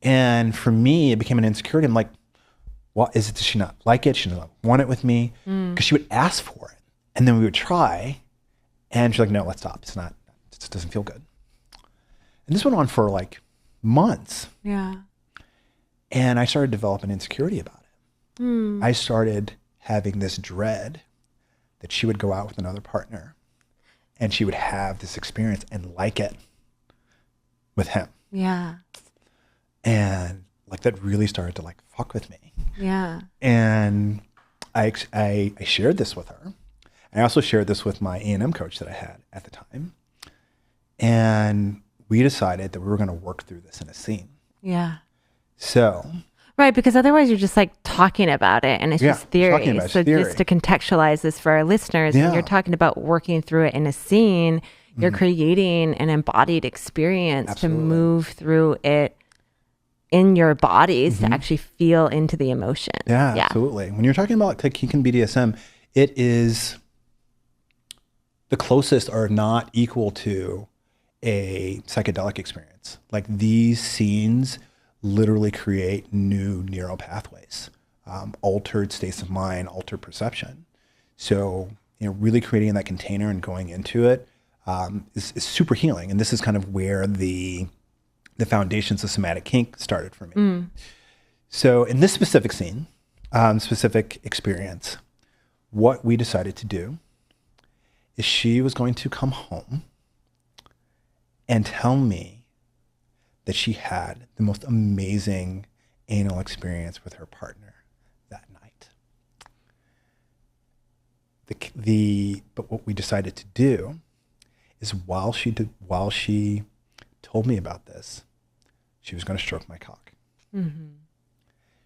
And for me, it became an insecurity. I'm like, what is it? Does she not like it? She doesn't want it with me? Because she would ask for it. And then we would try. And she's like, no, let's stop. It doesn't feel good. And this went on for like months. Yeah. And I started developing insecurity about it. I started having this dread that she would go out with another partner and she would have this experience and like it with him. Yeah. And like that really started to like fuck with me. Yeah. And I shared this with her. I also shared this with my A&M coach that I had at the time. And we decided that we were going to work through this in a scene. Yeah. So. Right, because otherwise you're just like talking about it and it's just theory. So just to contextualize this for our listeners, when you're talking about working through it in a scene, you're creating an embodied experience to move through it in your bodies to actually feel into the emotion. Yeah, absolutely. When you're talking about like kink and BDSM, it is the closest or not equal to a psychedelic experience. Like these scenes literally create new neural pathways, altered states of mind, altered perception. So, really creating that container and going into it is super healing. And this is kind of where the foundations of Somatic Kink started for me. So in this specific scene, specific experience, what we decided to do is she was going to come home and tell me that she had the most amazing anal experience with her partner that night. But what we decided to do is while she told me about this, she was going to stroke my cock.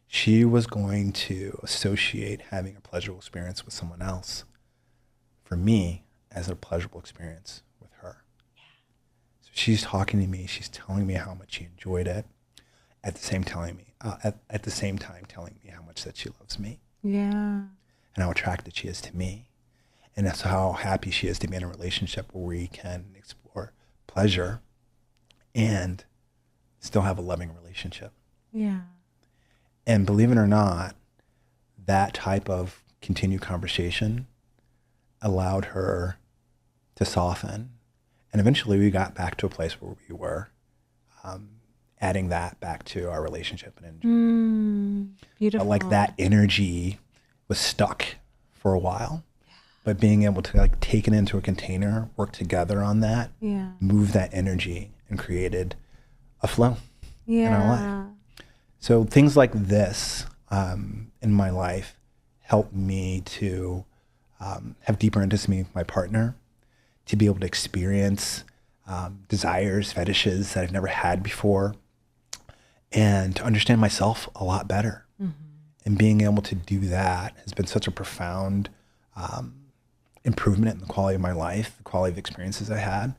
She was going to associate having a pleasurable experience with someone else for me as a pleasurable experience with her. So she's talking to me. She's telling me how much she enjoyed it. At the same telling me, at the same time telling me how much that she loves me. Yeah. And how attracted she is to me. And that's how happy she is to be in a relationship where we can explore pleasure and still have a loving relationship. Yeah. And believe it or not, that type of continued conversation allowed her to soften. And eventually we got back to a place where we were adding that back to our relationship. And beautiful. But like that energy was stuck for a while. But being able to like take it into a container, work together on that, move that energy, and created a flow in our life. So things like this in my life helped me to have deeper intimacy with my partner, to be able to experience desires, fetishes that I've never had before, and to understand myself a lot better. And being able to do that has been such a profound improvement in the quality of my life, the quality of experiences I had.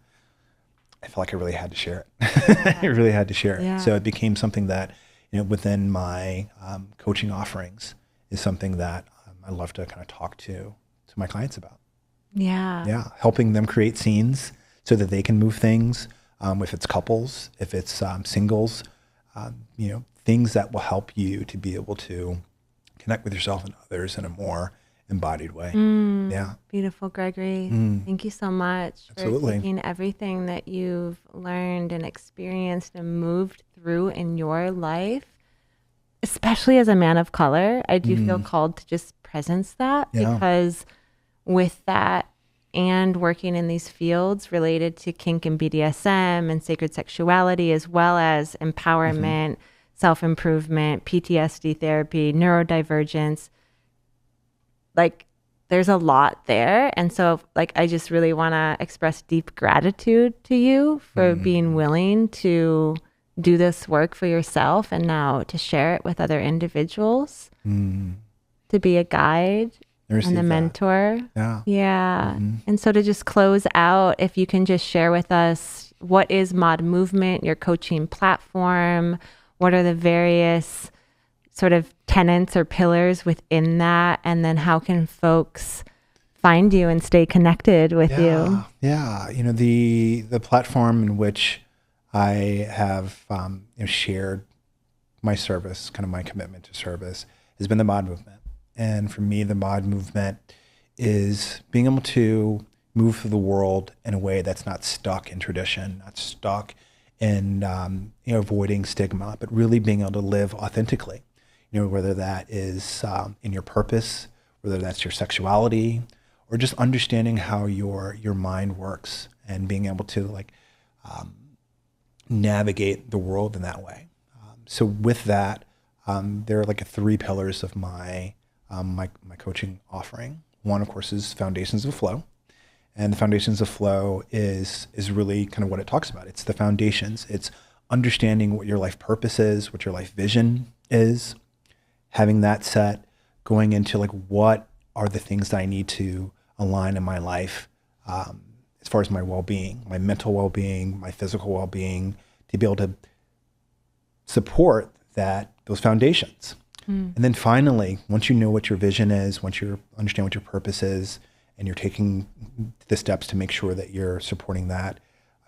I felt like I really had to share it. I really had to share it. So it became something that, within my coaching offerings is something that I love to kind of talk to my clients about. Yeah. Helping them create scenes so that they can move things. If it's couples, if it's singles, things that will help you to be able to connect with yourself and others in a more embodied way. Beautiful, Gregory. Thank you so much for taking everything that you've learned and experienced and moved through in your life, especially as a man of color. I do feel called to just presence that because with that and working in these fields related to kink and BDSM and sacred sexuality, as well as empowerment, self-improvement, PTSD therapy, neurodivergence, like there's a lot there. And so like, I just really want to express deep gratitude to you for being willing to do this work for yourself and now to share it with other individuals, to be a guide and a mentor. And so to just close out, if you can just share with us, what is Mod Movement, your coaching platform? What are the various sort of tenets or pillars within that? And then how can folks find you and stay connected with you? The platform in which I have shared my service, kind of my commitment to service, has been the Mod Movement. And for me, the Mod Movement is being able to move through the world in a way that's not stuck in tradition, not stuck in avoiding stigma, but really being able to live authentically. Whether that is in your purpose, whether that's your sexuality, or just understanding how your mind works and being able to navigate the world in that way. So with that, there are three pillars of my coaching offering. One, of course, is Foundations of Flow. And the Foundations of Flow is really kind of what it talks about. It's the foundations. It's understanding what your life purpose is, what your life vision is, having that set, going into what are the things that I need to align in my life as far as my well-being, my mental well-being, my physical well-being, to be able to support those foundations. And then finally, once you know what your vision is, once you understand what your purpose is, and you're taking the steps to make sure that you're supporting that,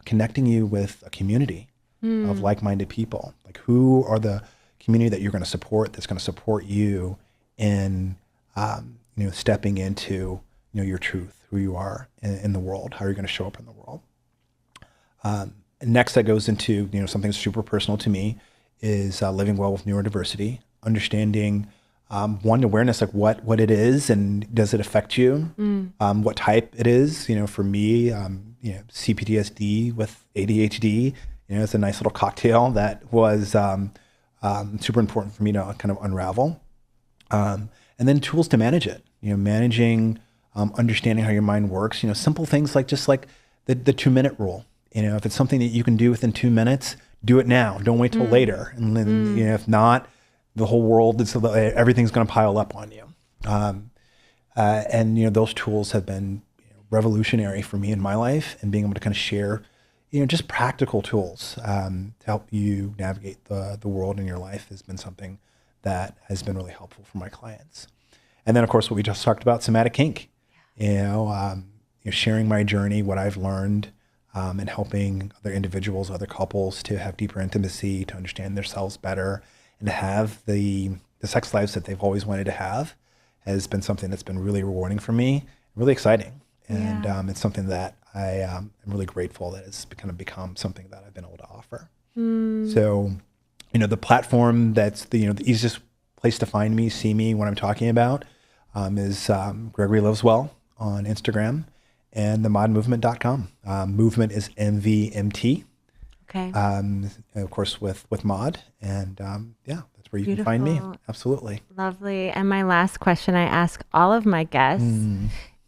connecting you with a community of like-minded people. Who are the community that you're going to support, that's going to support you in stepping into your truth, who you are in the world, how you're going to show up in the world. Next, that goes into something super personal to me is living well with neurodiversity, understanding one, awareness, what it is and does it affect you, what type it is. For me, CPTSD with ADHD, it's a nice little cocktail that was super important for me to kind of unravel. And then tools to manage it, managing, understanding how your mind works, simple things like the 2-minute rule. If it's something that you can do within 2 minutes, do it now. Don't wait till later. And then, if not, the whole world, everything's going to pile up on you. And those tools have been revolutionary for me in my life, and being able to kind of share, just practical tools to help you navigate the world in your life has been something that has been really helpful for my clients. And then, of course, what we just talked about, Somatic Kink, sharing my journey, what I've learned, and helping other individuals, other couples to have deeper intimacy, to understand themselves better, and to have the sex lives that they've always wanted to have has been something that's been really rewarding for me, really exciting. And it's something that I am really grateful that it's kind of become something that I've been able to offer. So, the platform that's the easiest place to find me, see me, what I'm talking about, is Gregory Lives Well on Instagram, and themodmovement.com. Movement is MVMT. Okay. Of course, with Mod. And that's where you can find me. Absolutely. Lovely. And my last question I ask all of my guests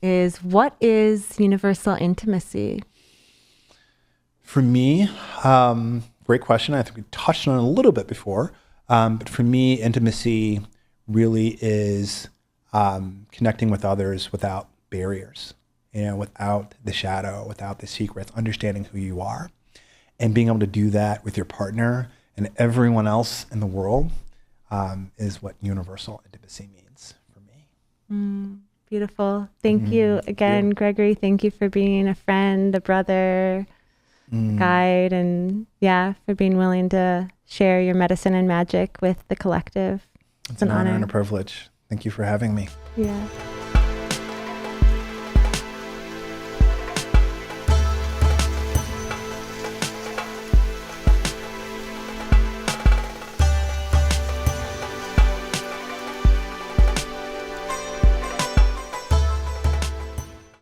is, what is universal intimacy? For me, great question. I think we touched on it a little bit before. But for me, intimacy really is connecting with others without barriers, without the shadow, without the secrets, understanding who you are, and being able to do that with your partner and everyone else in the world is what universal intimacy means for me. Beautiful. Thank you again, Gregory. Thank you for being a friend, a brother, a guide, and for being willing to share your medicine and magic with the collective. It's an honor and a privilege. Thank you for having me. Yeah.